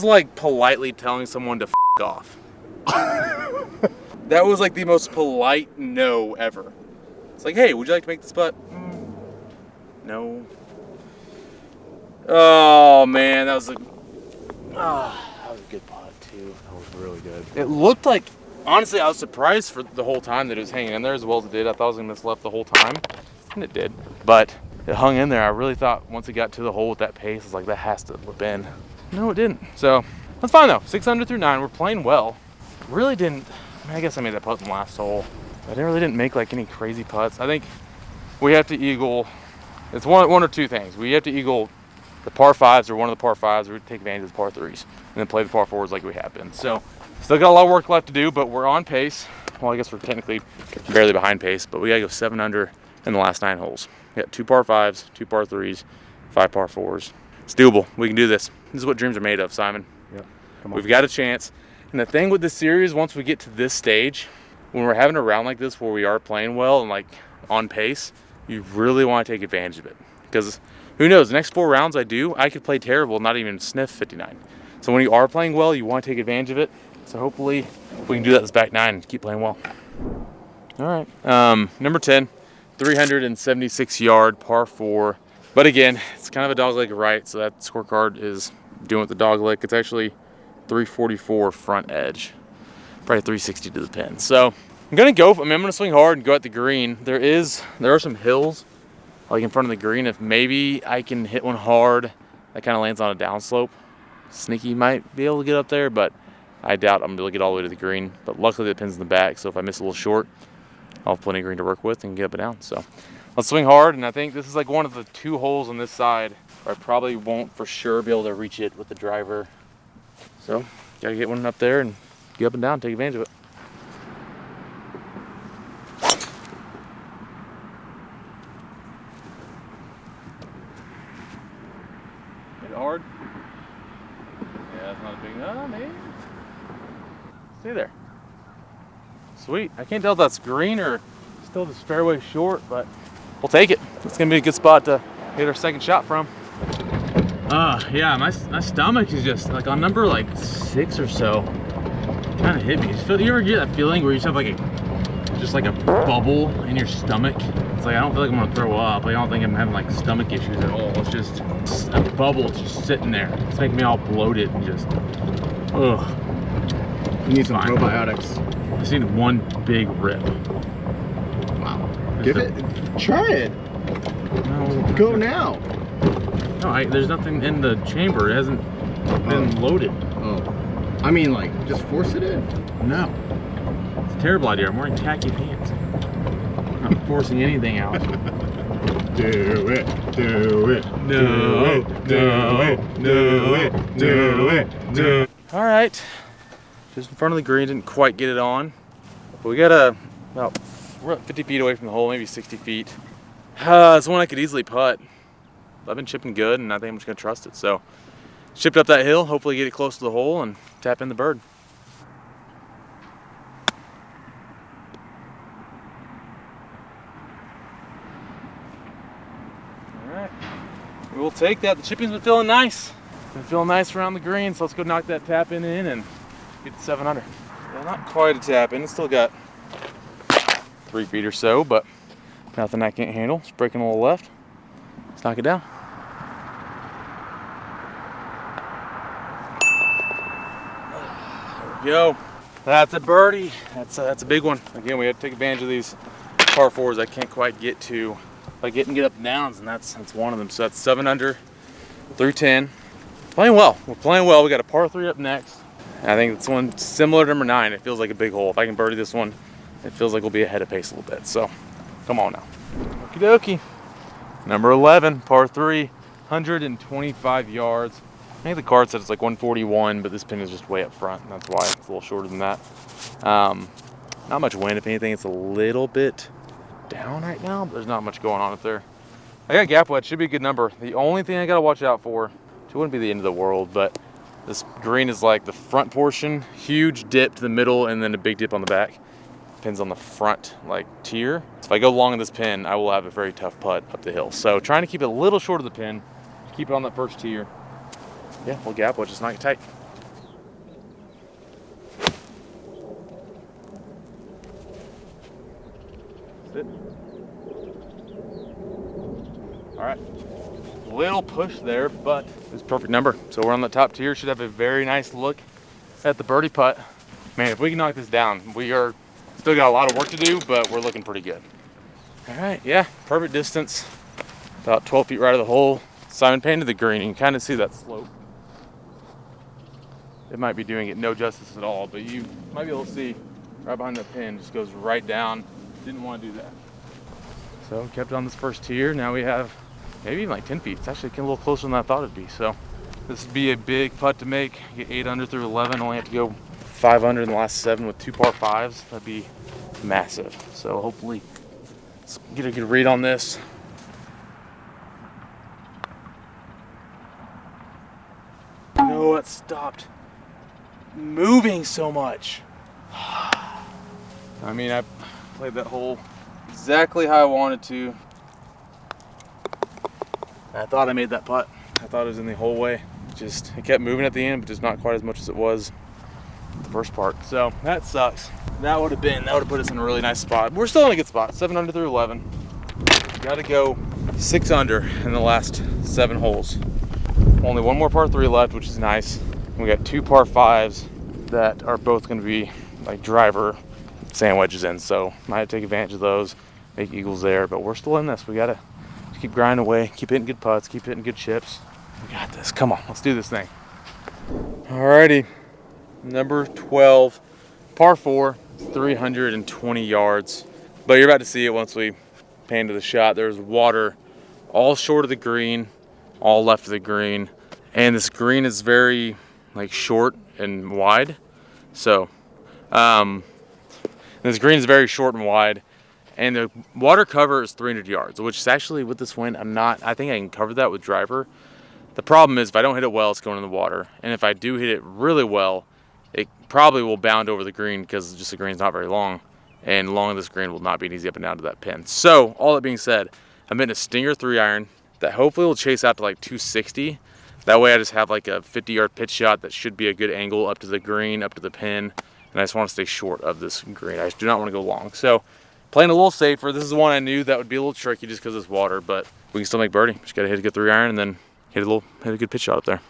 like politely telling someone to f off. That was like the most polite no ever. It's like, hey, would you like to make this putt? No. Oh man, that was a Good putt too. That was really good. It looked like, honestly, I was surprised for the whole time that it was hanging in there as well as it did. I thought I was gonna miss left the whole time, and it did. But it hung in there. I really thought once it got to the hole with that pace, I was like, that has to lip in. No, it didn't. So that's fine though. 6 under through 9. We're playing well. Really didn't. I mean, I guess I made that putt in the last hole. But I really didn't make like any crazy putts. I think we have to eagle. It's one or two things. We have to eagle the par 5s or one of the par 5s, or we take advantage of the par 3s, and then play the par 4s like we have been. So still got a lot of work left to do, but we're on pace. Well, I guess we're technically barely behind pace, but we gotta go 7 under in the last 9 holes. We got 2 par 5s, 2 par 3s, 5 par 4s. It's doable. We can do this. This is what dreams are made of, Simon. Yep. Come on. We've got a chance. And the thing with this series, once we get to this stage, when we're having a round like this where we are playing well and like on pace, you really want to take advantage of it. Because who knows, the next 4 rounds I could play terrible, not even sniff 59. So when you are playing well, you want to take advantage of it. So hopefully we can do that this back 9 and keep playing well. All right, number 10, 376 yard par 4. But again, it's kind of a dogleg right, so that scorecard is doing with the dogleg. It's actually 344 front edge, probably 360 to the pin. So I'm gonna go. I'm gonna swing hard and go at the green. There are some hills like in front of the green. If maybe I can hit one hard that kind of lands on a downslope, Sneaky might be able to get up there, but I doubt I'm gonna be able to get all the way to the green. But luckily the pin's in the back, so if I miss a little short, I'll have plenty of green to work with and get up and down. So let's swing hard, and I think this is like one of the 2 holes on this side where I probably won't for sure be able to reach it with the driver. So gotta get one up there and get up and down, take advantage of it. Hit it hard. Yeah, that's not a big, oh man. Stay there. Sweet. I can't tell if that's green or still just fairway short, but we'll take it. It's gonna be a good spot to hit our second shot from. Yeah, my stomach is just like on number like 6 or so. Kind of hit me. You ever get that feeling where you just have like a bubble in your stomach? It's like I don't feel like I'm gonna throw up. Like, I don't think I'm having like stomach issues at all. It's just a bubble just sitting there. It's making me all bloated and just You need some probiotics. I just need one big rip. Wow. Try it. No. Go now. No, there's nothing in the chamber. It hasn't been loaded. Oh. I mean, like, just force it in. No. It's a terrible idea. I'm wearing khaki pants. I'm not forcing anything out. Do it. Do it. No. Do it. Do it. Do it. Do it. Do it. All right. Just in front of the green, didn't quite get it on. But we got we're about 50 feet away from the hole, maybe 60 feet. It's one I could easily putt. I've been chipping good, and I think I'm just gonna trust it. So, chipped up that hill, hopefully get it close to the hole and tap in the bird. All right, we will take that. The chipping's been feeling nice. Been feeling nice around the green, so let's go knock that tap in and get to 7 under. Yeah, not quite a tap in. It's still got 3 feet or so, but nothing I can't handle. It's breaking a little left. Let's knock it down. There we go. That's a birdie. That's a big one. Again, we have to take advantage of these par 4s I can't quite get to by get up and downs, and that's one of them. So that's 7 under through 10. Playing well. We're playing well. We got a par 3 up next. And I think it's one similar to number 9. It feels like a big hole. If I can birdie this one, it feels like we'll be ahead of pace a little bit. So come on now. Okie dokie. Number 11, par 3, 125 yards. I think the card said it's like 141, but this pin is just way up front, and that's why it's a little shorter than that. Not much wind. If anything, it's a little bit down right now, but there's not much going on up there. I got gap wedge. Should be a good number. The only thing I got to watch out for, which wouldn't be the end of the world, but this green is like the front portion, huge dip to the middle, and then a big dip on the back. pin's on the front like tier. So if I go long in this pin, I will have a very tough putt up the hill. So trying to keep it a little short of the pin, keep it on that first tier. Yeah, we'll gap, we'll just knock it tight. Sit. All right, little push there, but it's perfect number. So we're on the top tier, should have a very nice look at the birdie putt. Man, if we can knock this down, we are still got a lot of work to do, but we're looking pretty good. All right, yeah, perfect distance. About 12 feet right of the hole. Simon painted the green, you can kind of see that slope. It might be doing it no justice at all, but you might be able to see right behind the pin, just goes right down. Didn't want to do that. So kept on this first tier. Now we have maybe even like 10 feet. It's actually getting a little closer than I thought it'd be. So this would be a big putt to make. Get 8 under through 11. Only have to go 5 under in the last 7 with 2 par 5s. That'd be massive. So hopefully let's get a good read on this. No, it stopped moving so much. I mean, I played that hole exactly how I wanted to. I thought I made that putt. I thought it was in the whole way. Just, it kept moving at the end, but just not quite as much as it was the first part. So that sucks. That would have put us in a really nice spot. We're still in a good spot, 7 under through 11. Got to go 6 under in the last 7 holes. Only 1 more par 3 left, which is nice. We got 2 par 5s that are both going to be like driver sand wedges in, so might take advantage of those, make eagles there, but we're still in this. We gotta keep grinding away, keep hitting good putts, keep hitting good chips. We got this. Come on, let's do this thing. Alrighty, number 12, par 4, 320 yards. But you're about to see it once we pan to the shot. There's water all short of the green, all left of the green, and this green is very like short and wide. So this green is very short and wide, and the water cover is 300 yards, which is actually, with this wind, I think I can cover that with driver. The problem is if I don't hit it well, it's going in the water. And if I do hit it really well, it probably will bound over the green because just the green's not very long. And long of this green will not be an easy up and down to that pin. So all that being said, I'm in a Stinger 3-iron that hopefully will chase out to like 260. That way I just have like a 50-yard pitch shot that should be a good angle up to the green, up to the pin. And I just want to stay short of this green. I just do not want to go long. So playing a little safer. This is one I knew that would be a little tricky just because it's water, but we can still make birdie. Just got to hit a good 3-iron and then hit a good pitch shot up there.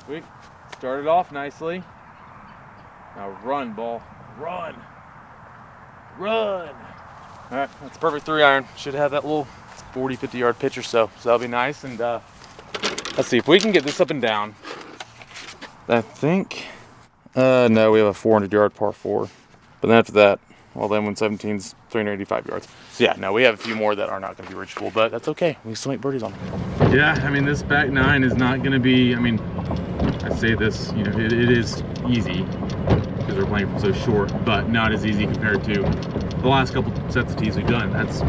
Sweet. Started off nicely. Now run, ball. Run. Run. All right, that's a perfect 3-iron. Should have that little 40, 50-yard pitch or so. So that'll be nice. And let's see if we can get this up and down. I think, no, we have a 400-yard par 4. But then after that, well, then 117's 385 yards. So yeah, no, we have a few more that are not going to be reachable, but that's okay. We can still make birdies on them. Yeah, I mean, this back 9 is not going to be, I mean, I say this, you know, it is easy because we're playing so short, but not as easy compared to the last couple sets of tees we've done. That's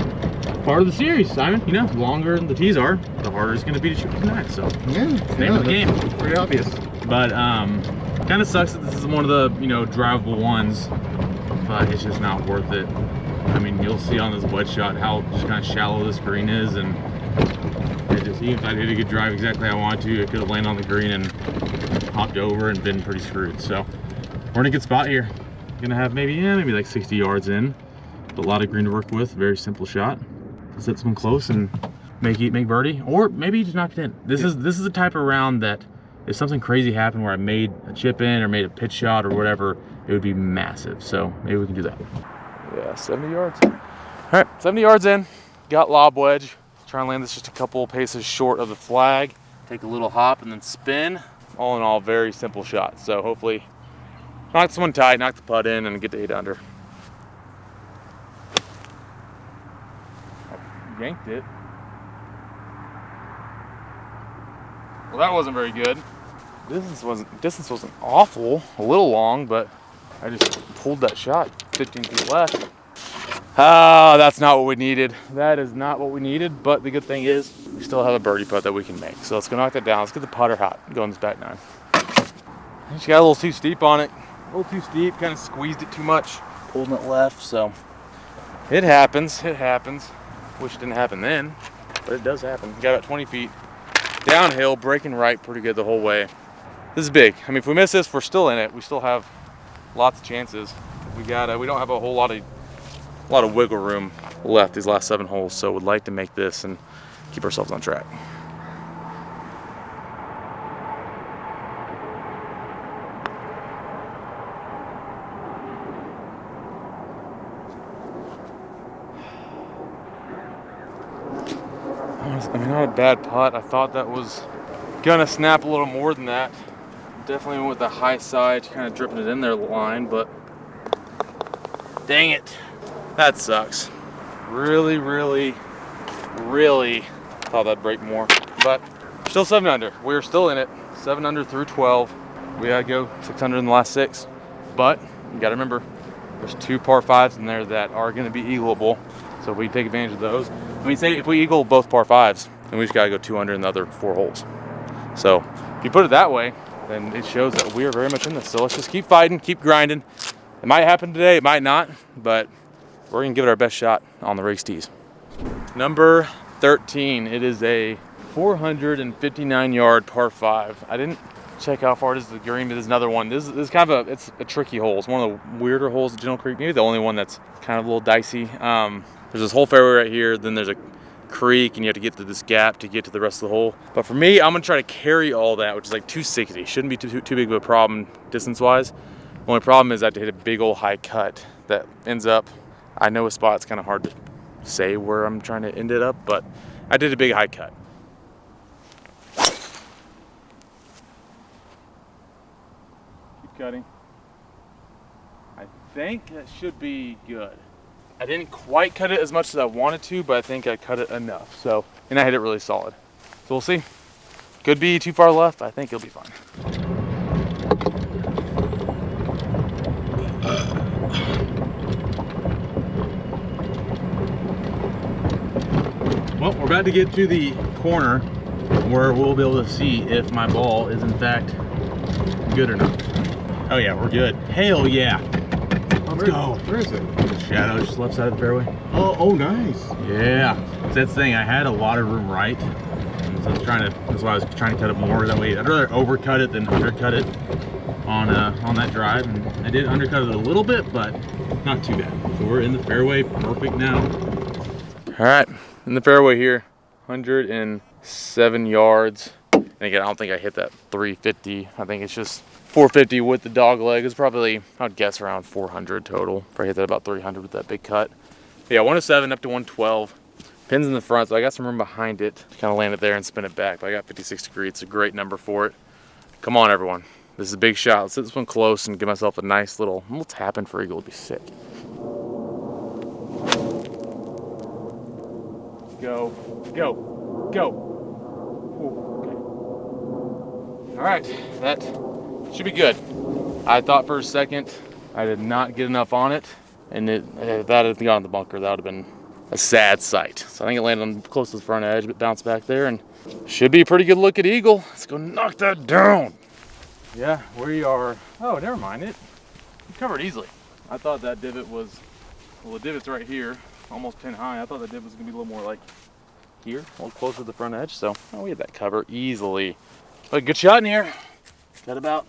part of the series, Simon. You know, the longer the tees are, the harder it's going to be to shoot the 9. So Yeah, name of the game. pretty obvious. But kind of sucks that this is one of the, you know, drivable ones, but it's just not worth it. I mean, you'll see on this wedge shot how just kind of shallow this green is, and it just, even if I did a good drive exactly how I wanted to, it could have landed on the green and hopped over and been pretty screwed. So we're in a good spot here. Gonna have maybe like 60 yards in, but a lot of green to work with. Very simple shot. Let's hit someone close and make birdie, or maybe just knock it in. This is the type of round that if something crazy happened where I made a chip in or made a pitch shot or whatever, it would be massive. So maybe we can do that. Yeah, 70 yards. All right, 70 yards in. Got lob wedge. Try and land this just a couple paces short of the flag. Take a little hop and then spin. All in all, very simple shot. So hopefully knock this one tight, knock the putt in, and get to 8 under. I yanked it. Well, that wasn't very good. Distance wasn't awful. A little long, but I just pulled that shot 15 feet left. Ah, that's not what we needed. That is not what we needed, but the good thing is we still have a birdie putt that we can make. So let's go knock that down. Let's get the putter hot, go in this back 9. Just got a little too steep on it. A little too steep, kind of squeezed it too much. Pulling it left, so it happens, it happens. Wish it didn't happen then, but it does happen. Got about 20 feet. Downhill, braking right pretty good the whole way. This is big. I mean, if we miss this, we're still in it. We still have lots of chances. We don't have a whole lot of wiggle room left these last 7 holes, so would like to make this and keep ourselves on track. I mean, not a bad putt. I thought that was gonna snap a little more than that. Definitely went with the high side, kind of dripping it in there line, but dang it, that sucks. Really, really, really thought that'd break more, but still 7 under. We're still in it. 7 under through 12. We gotta go 6 under in the last 6, but you gotta remember, there's 2 par 5s in there that are gonna be eagleable, so we take advantage of those. I mean, say if we eagle both par 5s, then we just gotta go 2 under in the other 4 holes. So if you put it that way, then it shows that we are very much in this. So let's just keep fighting, keep grinding. It might happen today, it might not, but we're gonna give it our best shot on the Riggs tees. Number 13, it is a 459 yard par 5. I didn't check how far it is to the green, but there's another one. This is kind of it's a tricky hole. It's one of the weirder holes at General Creek, maybe the only one that's kind of a little dicey. There's this whole fairway right here, then there's a creek, and you have to get to this gap to get to the rest of the hole. But for me, I'm gonna try to carry all that, which is like 260. Shouldn't be too big of a problem distance-wise. The only problem is I have to hit a big old high cut that ends up, I know a spot, it's kind of hard to say where I'm trying to end it up, but I did a big high cut. Keep cutting. I think that should be good. I didn't quite cut it as much as I wanted to, but I think I cut it enough. So, and I hit it really solid. So we'll see. Could be too far left, but I think it'll be fine. Well, we're about to get to the corner where we'll be able to see if my ball is in fact good or not. Oh yeah, we're good. Hell yeah. Let's go. Where is it? Shadow, just left side of the fairway. Oh, nice. Yeah. So that's the thing. I had a lot of room right. And so that's why I was trying to cut it more. That way, I'd rather overcut it than undercut it on that drive. And I did undercut it a little bit, but not too bad. So we're in the fairway, perfect now. All right, in the fairway here, 107 yards. And again, I don't think I hit that 350. I think it's just 450 with the dog leg. Is probably, I'd guess, around 400 total. Probably hit that about 300 with that big cut. But yeah, 107 up to 112. Pins in the front, so I got some room behind it to kind of land it there and spin it back. But I got 56 degrees. It's a great number for it. Come on, everyone. This is a big shot. Let's hit this one close and give myself a nice little tap in for eagle. Would be sick. Go, go, go. Ooh, okay. All right, that should be good. I thought for a second I did not get enough on it, and that had gone in the bunker. That would have been a sad sight. So I think it landed on close to the front edge, but bounced back there, and should be a pretty good look at eagle. Let's go knock that down. Yeah, we are. Oh, never mind it. Covered easily. I thought that divot was, well, the divot's right here, almost pin high. I thought that divot was gonna be a little more like here, a little closer to the front edge. So we had that cover easily. But good shot in here. Got about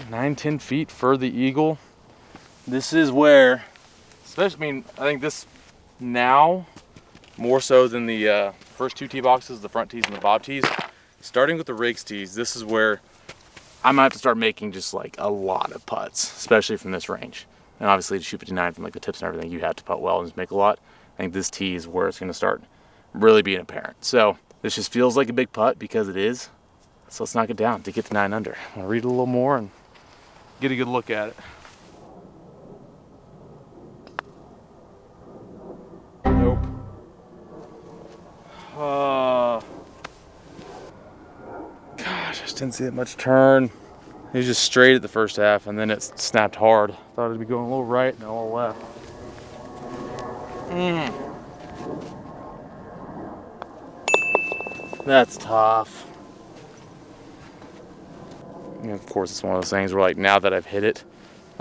9-10 feet for the eagle. This is where, especially, I mean, I think this now more so than the first 2 tee boxes, the front tees and the bob tees. Starting with the Riggs tees, this is where I might have to start making just like a lot of putts, especially from this range. And obviously to shoot 59 from like the tips and everything, you have to putt well and just make a lot. I think this tee is where it's gonna start really being apparent. So this just feels like a big putt because it is. So let's knock it down to get to 9 under. I'll read it a little more and get a good look at it. Nope. Gosh, I just didn't see that much turn. It was just straight at the first half, and then it snapped hard. Thought it'd be going a little right and a little left. That's tough. And of course, it's one of those things where, like, now that I've hit it,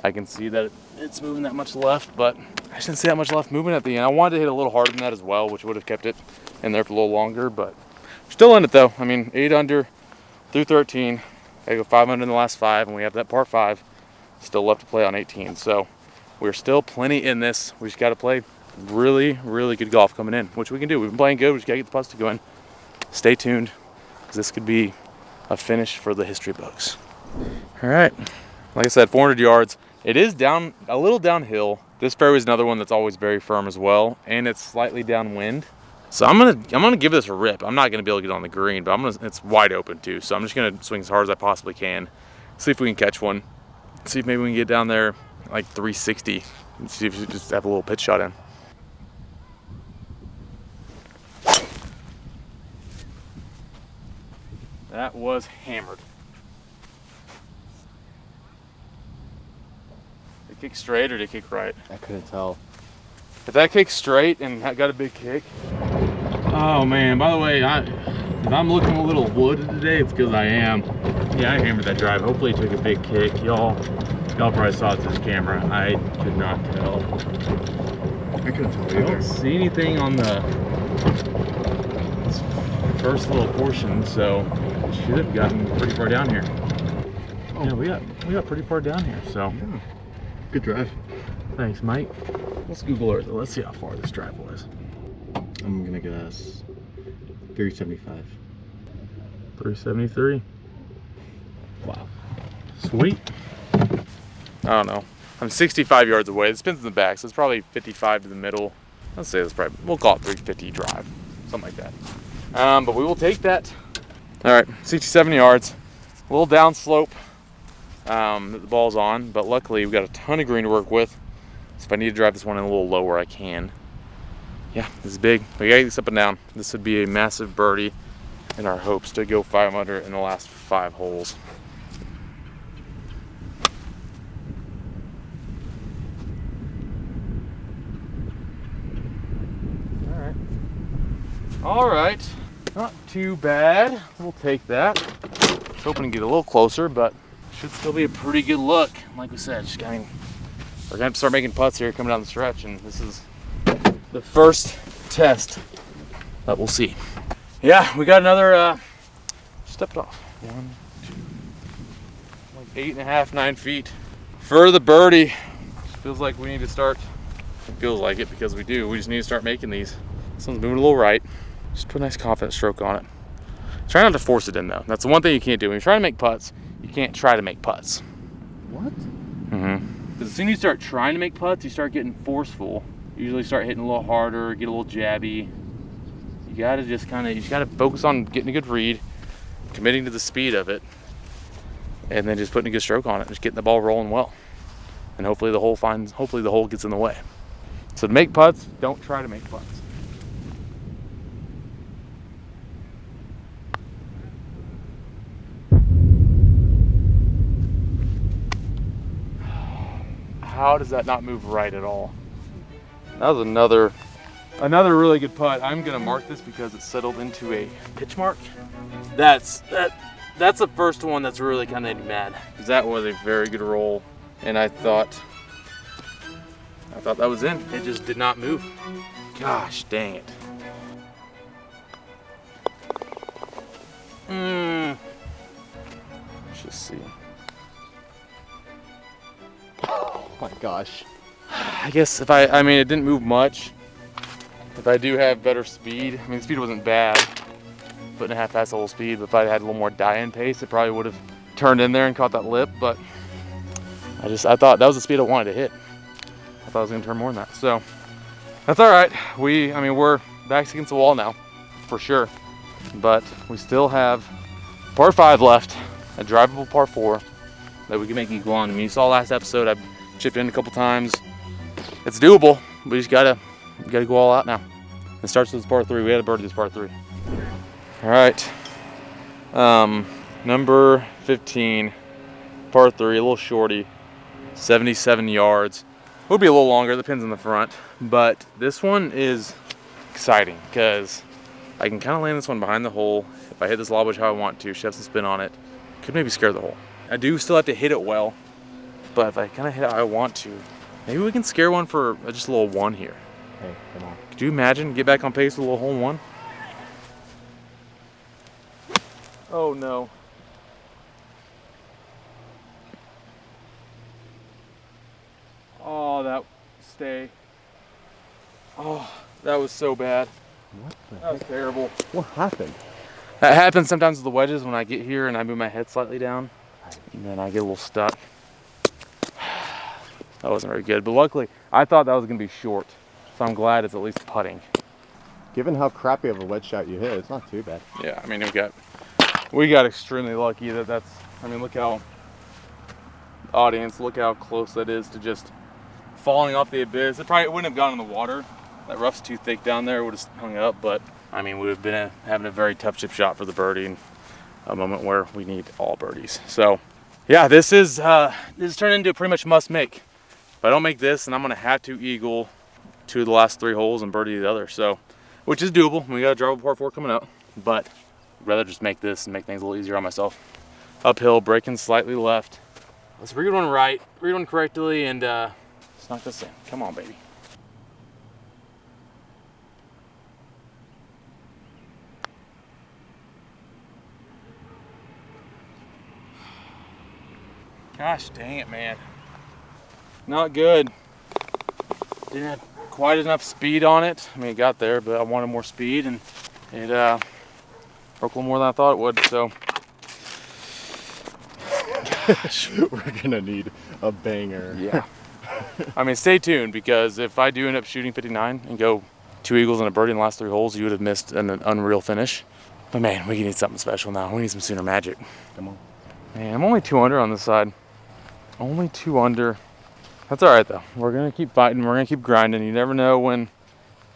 I can see that it's moving that much left, but I shouldn't see that much left moving at the end. I wanted to hit a little harder than that as well, which would have kept it in there for a little longer, but we're still in it though. I mean, 8 under through 13. I go 5 under in the last 5, and we have that par 5 still left to play on 18. So we're still plenty in this. We just got to play really, really good golf coming in, which we can do. We've been playing good. We just got to get the putts to go in. Stay tuned, because this could be a finish for the history books. All right, like I said, 400 yards. It is down a little downhill. This fairway is another one that's always very firm as well, and it's slightly downwind. So I'm gonna give this a rip. I'm not gonna be able to get on the green, but it's wide open too. So I'm just gonna swing as hard as I possibly can. See if we can catch one. See if maybe we can get down there like 360. And see if we just have a little pitch shot in. That was hammered. Did it kick straight or did it kick right? I couldn't tell. If that kicks straight and got a big kick. Oh man, by the way, if I'm looking a little wooded today, it's because I am. Yeah, I hammered that drive. Hopefully it took a big kick. Y'all probably saw it through this camera. I could not tell. I couldn't tell I don't see anything on the first little portion, so it should have gotten pretty far down here. Oh. Yeah, we got pretty far down here, so. Yeah. Good drive. Thanks, Mike. Let's Google Earth. Let's see how far this drive was. I'm gonna guess 375. 373. Wow. Sweet. I don't know. I'm 65 yards away. It spins in the back, so it's probably 55 to the middle. Let's say that's probably, we'll call it 350 drive, something like that. But we will take that. All right, 67 yards. A little downslope that the ball's on, but luckily we've got a ton of green to work with. So if I need to drive this one in a little lower, I can. Yeah, this is big. We gotta get this up and down. This would be a massive birdie in our hopes to go 5 under in the last 5 holes. All right, not too bad. We'll take that. Hoping to get a little closer, but should still be a pretty good look. Like we said, we're gonna have to start making putts here coming down the stretch, and this is the first test, but we'll see. Yeah, we got another, stepped off. 1, 2, like 8.5, 9 feet for the birdie. Feels like we need to start, it feels like it because we do. We just need to start making these. This one's moving a little right. Just put a nice confident stroke on it. Try not to force it in though. That's the one thing you can't do. When you're trying to make putts, you can't try to make putts. What? Because as soon as you start trying to make putts, you start getting forceful. You usually start hitting a little harder, get a little jabby. You gotta just you gotta focus on getting a good read, committing to the speed of it, and then just putting a good stroke on it, just getting the ball rolling well. And hopefully the hole gets in the way. So to make putts, don't try to make putts. How does that not move right at all? That was another really good putt. I'm gonna mark this because it settled into a pitch mark. That's the first one that's really kind of made me mad, because that was a very good roll, and I thought that was in. It just did not move. Gosh dang it. Let's just see. Oh my gosh. I guess if I mean, it didn't move much. If I do have better speed, I mean, the speed wasn't bad, putting a half past the whole speed, but if I had a little more die-in pace, it probably would have turned in there and caught that lip, but I thought that was the speed I wanted to hit. I thought I was gonna turn more than that, so that's all right. We're backs against the wall now, for sure, but we still have par 5 left, a drivable par 4 that we can make equal on. I mean, you saw last episode, I chipped in a couple times. It's doable. We just gotta go all out now. It starts with this par 3. We had a birdie this par 3. All right. Number 15, par 3, a little shorty, 77 yards. Would be a little longer, the pin's in the front, but this one is exciting because I can kind of land this one behind the hole. If I hit this lob wedge how I want to, should have some spin on it, could maybe scare the hole. I do still have to hit it well, but if I kind of hit it how I want to, maybe we can scare one for just a little one here. Hey, come on. Could you imagine get back on pace with a little hole in one? Oh no. Oh, that stay. Oh, that was so bad. What the That was heck? terrible. What happened? That happens sometimes with the wedges when I get here and I move my head slightly down and then I get a little stuck. That wasn't very good, but luckily I thought that was gonna be short. So I'm glad it's at least putting. Given how crappy of a wedge shot you hit, it's not too bad. Yeah, I mean, we got extremely lucky that's, I mean, look how, audience, look how close that is to just falling off the abyss. It probably wouldn't have gone in the water. That rough's too thick down there, it would have hung up, but I mean, we would have been having a very tough chip shot for the birdie in a moment where we need all birdies. So yeah, this is turned into a pretty much must make. If I don't make this, then I'm gonna have to eagle 2 of the last 3 holes and birdie the other. So, which is doable. We got a drivable par 4 coming up, but I'd rather just make this and make things a little easier on myself. Uphill, breaking slightly left. Let's read one right, read one correctly, and let's knock this in. Come on, baby. Gosh dang it, man. Not good. Didn't have quite enough speed on it. I mean, it got there, but I wanted more speed, and it broke a little more than I thought it would, so. Gosh. We're gonna need a banger. Yeah. I mean, stay tuned, because if I do end up shooting 59 and go 2 eagles and a birdie in the last 3 holes, you would have missed an unreal finish. But man, we need something special now. We need some Sooner magic. Come on. Man, I'm only 2 under on this side. Only 2 under. That's all right though. We're gonna keep fighting. We're gonna keep grinding. You never know when.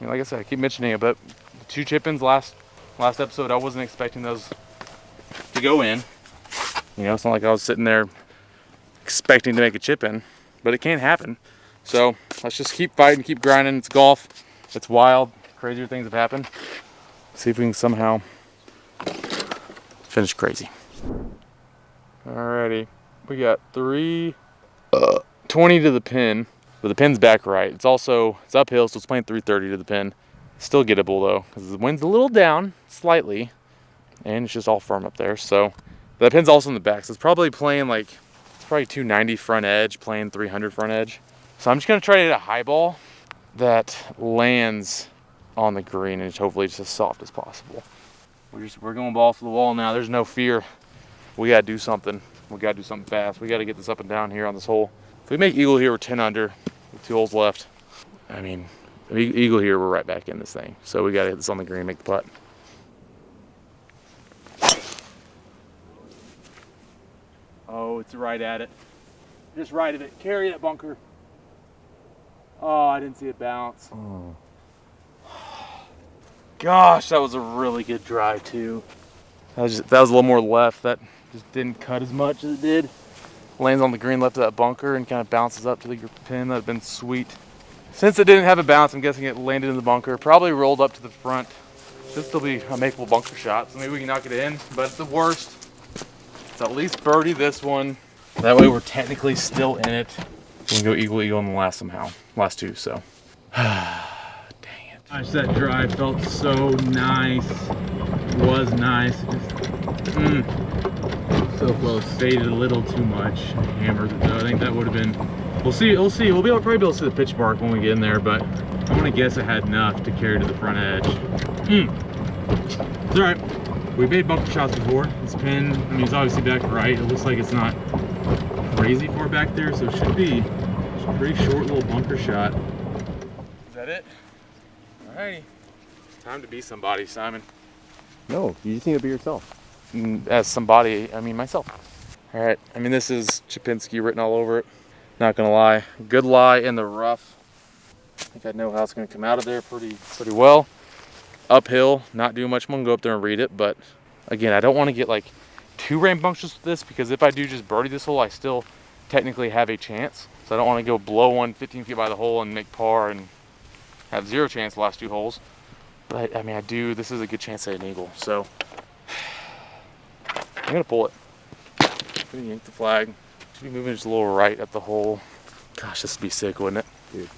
I mean, like I said, I keep mentioning it, but the 2 chip-ins last episode, I wasn't expecting those to go in. You know, it's not like I was sitting there expecting to make a chip-in, but it can happen. So let's just keep fighting, keep grinding. It's golf. It's wild. Crazier things have happened. See if we can somehow finish crazy. Alrighty, we got 320 to the pin, but the pin's back right. It's uphill, so it's playing 330 to the pin. Still gettable though, because the wind's a little down, slightly, and it's just all firm up there. So the pin's also in the back, so it's probably playing like, it's probably 290 front edge, playing 300 front edge. So I'm just gonna try to hit a high ball that lands on the green and it's hopefully just as soft as possible. We're going balls to the wall now. There's no fear. We gotta do something. We gotta do something fast. We gotta get this up and down here on this hole. If we make eagle here, we're 10 under with 2 holes left. I mean, eagle here, we're right back in this thing. So we gotta hit this on the green, make the putt. Oh, it's right at it. Just right at it. Carry that bunker. Oh, I didn't see it bounce. Oh. Gosh, that was a really good drive too. That was a little more left. That just didn't cut as much as it did. Lands on the green left of that bunker and kind of bounces up to the pin. That'd been sweet. Since it didn't have a bounce, I'm guessing it landed in the bunker. Probably rolled up to the front. Should still be a makeable bunker shot, so maybe we can knock it in. But it's the worst. It's at least birdie this one. That way we're technically still in it. We can go eagle in the last somehow. Last 2, so. Gosh, that drive felt so nice. It was nice. So close. Faded a little too much. Hammered it though. I think that would have been. We'll see. We'll see. We'll probably be able to see the pitch bark when we get in there, but I'm gonna guess it had enough to carry to the front edge. It's all right. We made bunker shots before. This pin, I mean, it's obviously back right. It looks like it's not crazy far back there, so it should be just a pretty short little bunker shot. Is that it? Alrighty. It's time to be somebody, Simon. No, you just need to be yourself. As somebody, I mean myself. Alright, I mean this is Chapinski written all over it. Not gonna lie. Good lie in the rough. I think I know how it's gonna come out of there pretty well. Uphill, not doing much. I'm gonna go up there and read it, but again, I don't want to get like too rambunctious with this, because if I do just birdie this hole, I still technically have a chance. So I don't want to go blow one 15 feet by the hole and make par and have 0 chance the last 2 holes. But I mean, this is a good chance at an eagle, so I'm gonna pull it. Gonna yank the flag. Should be moving just a little right at the hole. Gosh, this would be sick, wouldn't it? Dude.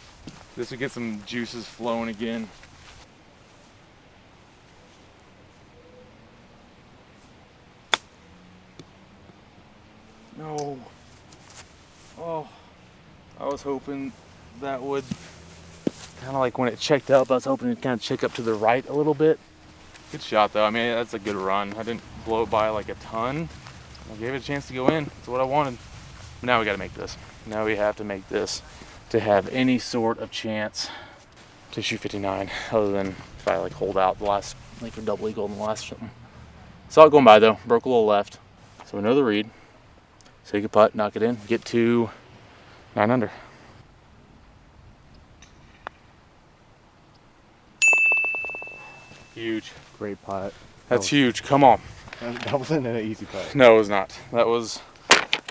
This would get some juices flowing again. No. Oh, I was hoping that would kind of like when it checked up, I was hoping it'd kind of check up to the right a little bit. Good shot though. I mean, that's a good run. I didn't blow it by like a ton. I gave it a chance to go in. That's what I wanted. But now we got to make this. Now we have to make this to have any sort of chance to shoot 59, other than if I like hold out the last, like a double eagle in the last something. Saw it going by though. Broke a little left. So we know the read. So you can putt, knock it in, get to 9 under. Huge. Great putt. That's huge. Come on. That wasn't an easy putt. No, it was not. That was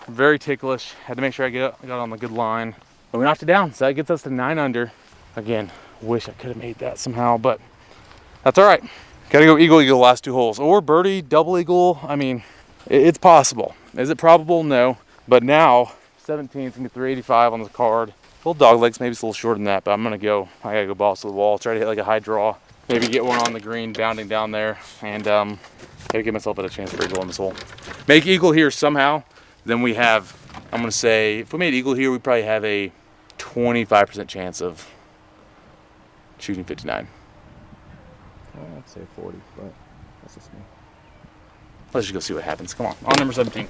very ticklish. Had to make sure I got on the good line. But we knocked it down, so that gets us to 9 under. Again, wish I could have made that somehow, but that's all right. Got to go eagle the last 2 holes. Or birdie, double eagle. I mean, it's possible. Is it probable? No. But now, 17 is going to be 385 on the card. Little dog legs, maybe it's a little shorter than that, but I got to go balls to the wall, try to hit like a high draw. Maybe get one on the green, bounding down there, and maybe give myself a chance for eagle on this hole. Make eagle here somehow, then we have, I'm going to say, if we made eagle here, we probably have a 25% chance of shooting 59. I'd say 40, but that's just me. Let's just go see what happens. Come on number 17.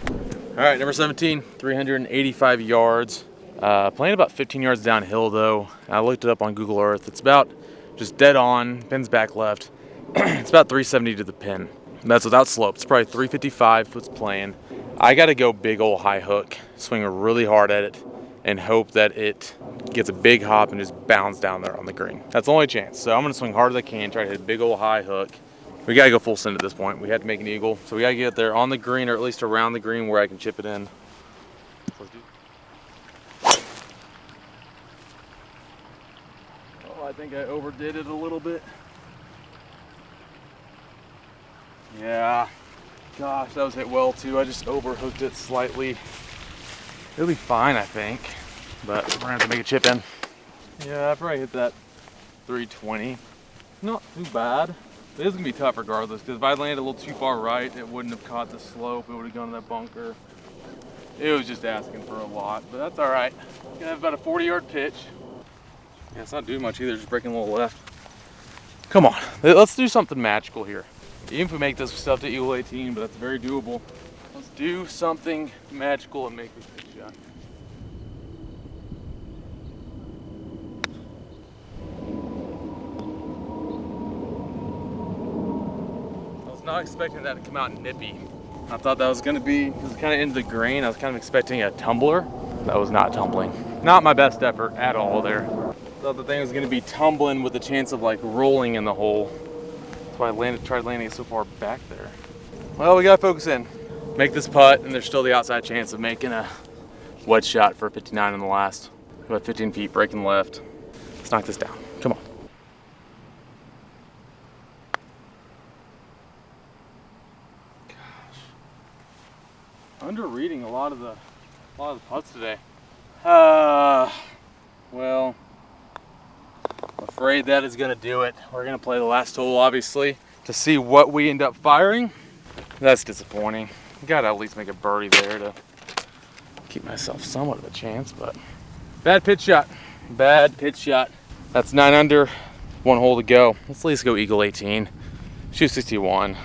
All right, number 17, 385 yards. Playing about 15 yards downhill though. I looked it up on Google Earth. It's about just dead on, pin's back left. It's about 370 to the pin. That's without slope. It's probably 355 if it's playing. I gotta go big old high hook, swing really hard at it, and hope that it gets a big hop and just bounds down there on the green. That's the only chance. So I'm gonna swing hard as I can, try to hit a big old high hook. We gotta go full send at this point. We had to make an eagle, so we gotta get there on the green, or at least around the green where I can chip it in. Let's do it. Oh, I think I overdid it a little bit. Yeah. Gosh, that was hit well too. I just overhooked it slightly. It'll be fine, I think, but we're gonna have to make a chip in. Yeah, I probably hit that 320. Not too bad. It is gonna be tough regardless, because if I landed a little too far right, it wouldn't have caught the slope. It would have gone to that bunker. It was just asking for a lot, but that's all right. Gonna have about a 40-yard pitch. Yeah, it's not doing much either, just breaking a little left. Come on, let's do something magical here. Even if we make this stuff to eagle 18, but that's very doable. Let's do something magical and make this pitch shot. Not expecting that to come out nippy. I thought that was gonna be, it was kind of into the grain. I was kind of expecting a tumbler. That was not tumbling. Not my best effort at all there. Thought the thing was gonna be tumbling with the chance of like rolling in the hole. That's why I tried landing it so far back there. Well, we gotta focus in. Make this putt, and there's still the outside chance of making a wedge shot for 59 in the last. About 15 feet, breaking left. Let's knock this down. Come on. Under reading a lot of the putts today. Well, I'm afraid that is gonna do it. We're gonna play the last hole, obviously, to see what we end up firing. That's disappointing. Gotta at least make a birdie there to keep myself somewhat of a chance, but bad pitch shot. Bad pitch shot. That's 9 under, 1 hole to go. Let's at least go eagle 18, shoot 61.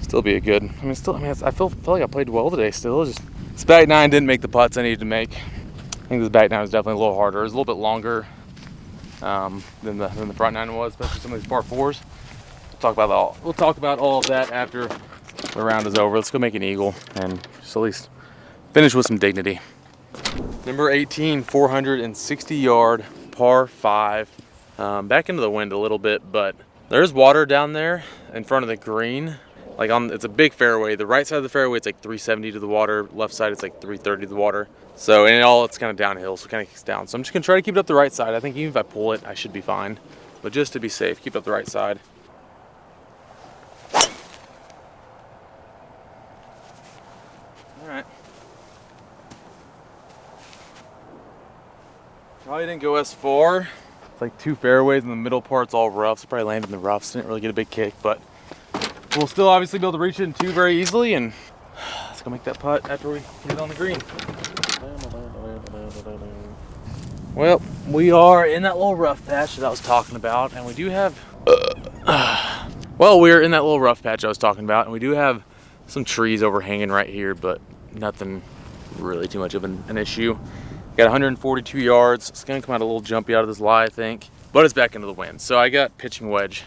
Still be a good. I feel like I played well today. Still, just this back 9 didn't make the putts I needed to make. I think this back 9 was definitely a little harder. It was a little bit longer than the front 9 was, especially some of these par 4s. We'll talk about all of that after the round is over. Let's go make an eagle and just at least finish with some dignity. Number 18, 460 yard par 5. Back into the wind a little bit, but there's water down there in front of the green. Like it's a big fairway. The right side of the fairway, it's like 370 to the water. Left side, it's like 330 to the water. So it's kind of downhill, so it kind of kicks down. So I'm just gonna try to keep it up the right side. I think even if I pull it, I should be fine. But just to be safe, keep it up the right side. All right. Probably didn't go as far. It's like 2 fairways and the middle part's all rough. So probably landed in the roughs. Didn't really get a big kick, but we'll still obviously be able to reach it in 2 very easily. And let's go make that putt after we get it on the green. Well, we are in that little rough patch that I was talking about, and we do have. Well, we're in that little rough patch I was talking about, and we do have some trees overhanging right here, but nothing really too much of an issue. Got 142 yards. It's gonna come out a little jumpy out of this lie, I think, but it's back into the wind. So I got pitching wedge.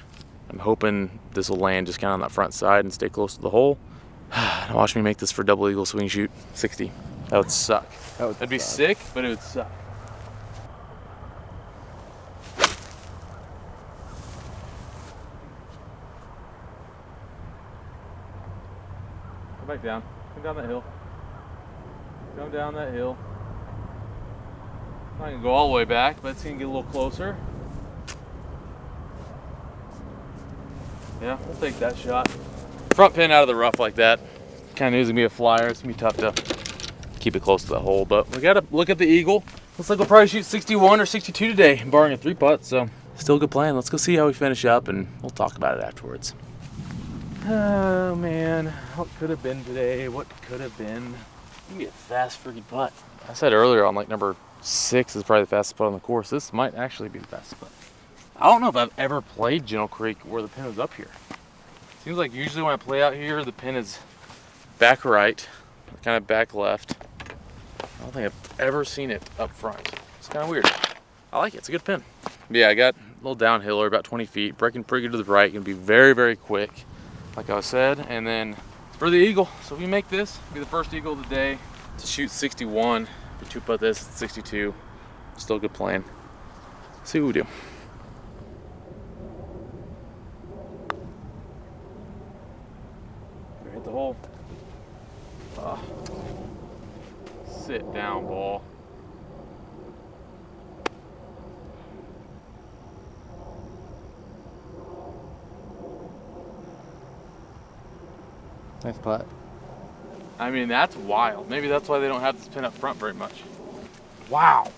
I'm hoping this will land just kind of on that front side and stay close to the hole. Now watch me make this for double eagle swing shoot 60. That would suck. That'd be sick, but it would suck. Come back down. Come down that hill. Come down that hill. I'm not gonna go all the way back, but it's gonna get a little closer. Yeah, we'll take that shot. Front pin out of the rough like that. Kind of is gonna be a flyer. It's gonna be tough to keep it close to the hole, but we gotta look at the eagle. Looks like we'll probably shoot 61 or 62 today, barring a 3-putt, so still a good plan. Let's go see how we finish up and we'll talk about it afterwards. Oh man, what could have been today? What could have been? It's gonna be a fast freaking putt. I said earlier on like number 6 is probably the fastest putt on the course. This might actually be the fastest putt. I don't know if I've ever played General Creek where the pin is up here. Seems like usually when I play out here, the pin is back right, kind of back left. I don't think I've ever seen it up front. It's kind of weird. I like it, it's a good pin. But yeah, I got a little downhiller, about 20 feet, breaking pretty good to the right, gonna be very, very quick, like I said. And then for the eagle, so if we make this, it'll be the first eagle of the day to shoot 61. If we 2-putt this, it's 62. Still a good plan. See what we do. Hit the hole. Sit down, ball. Nice putt. I mean, that's wild. Maybe that's why they don't have this pin up front very much. Wow.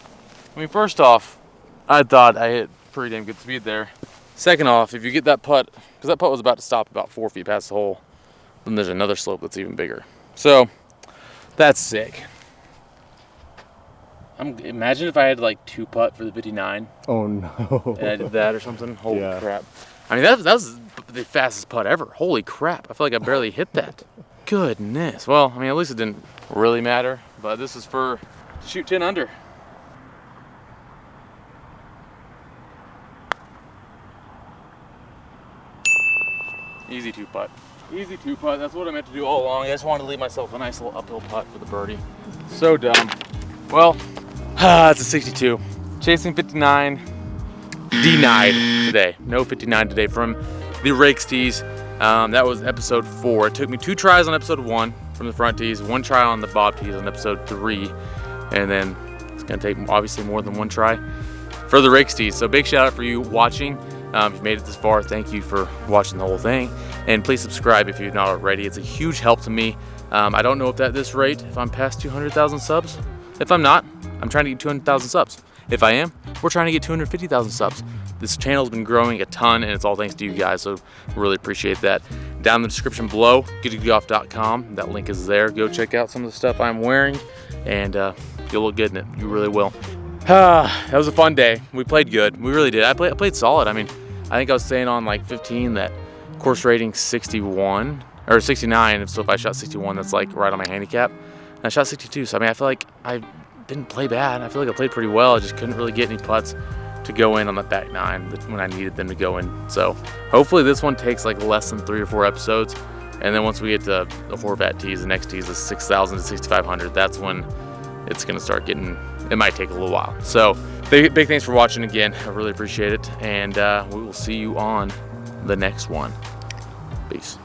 I mean, first off, I thought I hit pretty damn good speed there. Second off, if you get that putt, because that putt was about to stop about 4 feet past the hole, then there's another slope that's even bigger. So that's sick. Imagine if I had like 2-putt for the 59. Oh no. And I did that or something. Holy Yeah. crap. I mean, that was the fastest putt ever. Holy crap. I feel like I barely hit that. Goodness. Well, I mean, at least it didn't really matter. But this is for shoot 10 under. Easy 2-putt. Easy 2-putt. That's what I meant to do all along. I just wanted to leave myself a nice little uphill putt for the birdie. So dumb. Well, it's a 62. Chasing 59. Denied today. No 59 today from the rakes tees. That was episode 4. It took me 2 tries on episode 1 from the front tees, 1 try on the bob tees on episode 3, and then it's gonna take obviously more than 1 try for the rakes tees. So big shout out for you watching. If you made it this far, thank you for watching the whole thing, and please subscribe if you're not already. It's a huge help to me. I don't know if at this rate, if I'm past 200,000 subs. If I'm not, I'm trying to get 200,000 subs. If I am, we're trying to get 250,000 subs. This channel's been growing a ton, and it's all thanks to you guys, so really appreciate that. Down in the description below, getagolf.com. That link is there. Go check out some of the stuff I'm wearing, and you'll look good in it. You really will. That was a fun day. We played good. We really did. I played solid. I mean, I think I was saying on like 15 that course rating 61 or 69. So if I shot 61, that's like right on my handicap. And I shot 62. So I mean, I feel like I didn't play bad. I feel like I played pretty well. I just couldn't really get any putts to go in on the back 9 when I needed them to go in. So hopefully this one takes like less than 3 or 4 episodes. And then once we get to the Horvat tees, the next tees is 6,000 to 6,500. That's when it's gonna start getting, it might take a little while. So big thanks for watching again. I really appreciate it. And we will see you on the next one. Peace.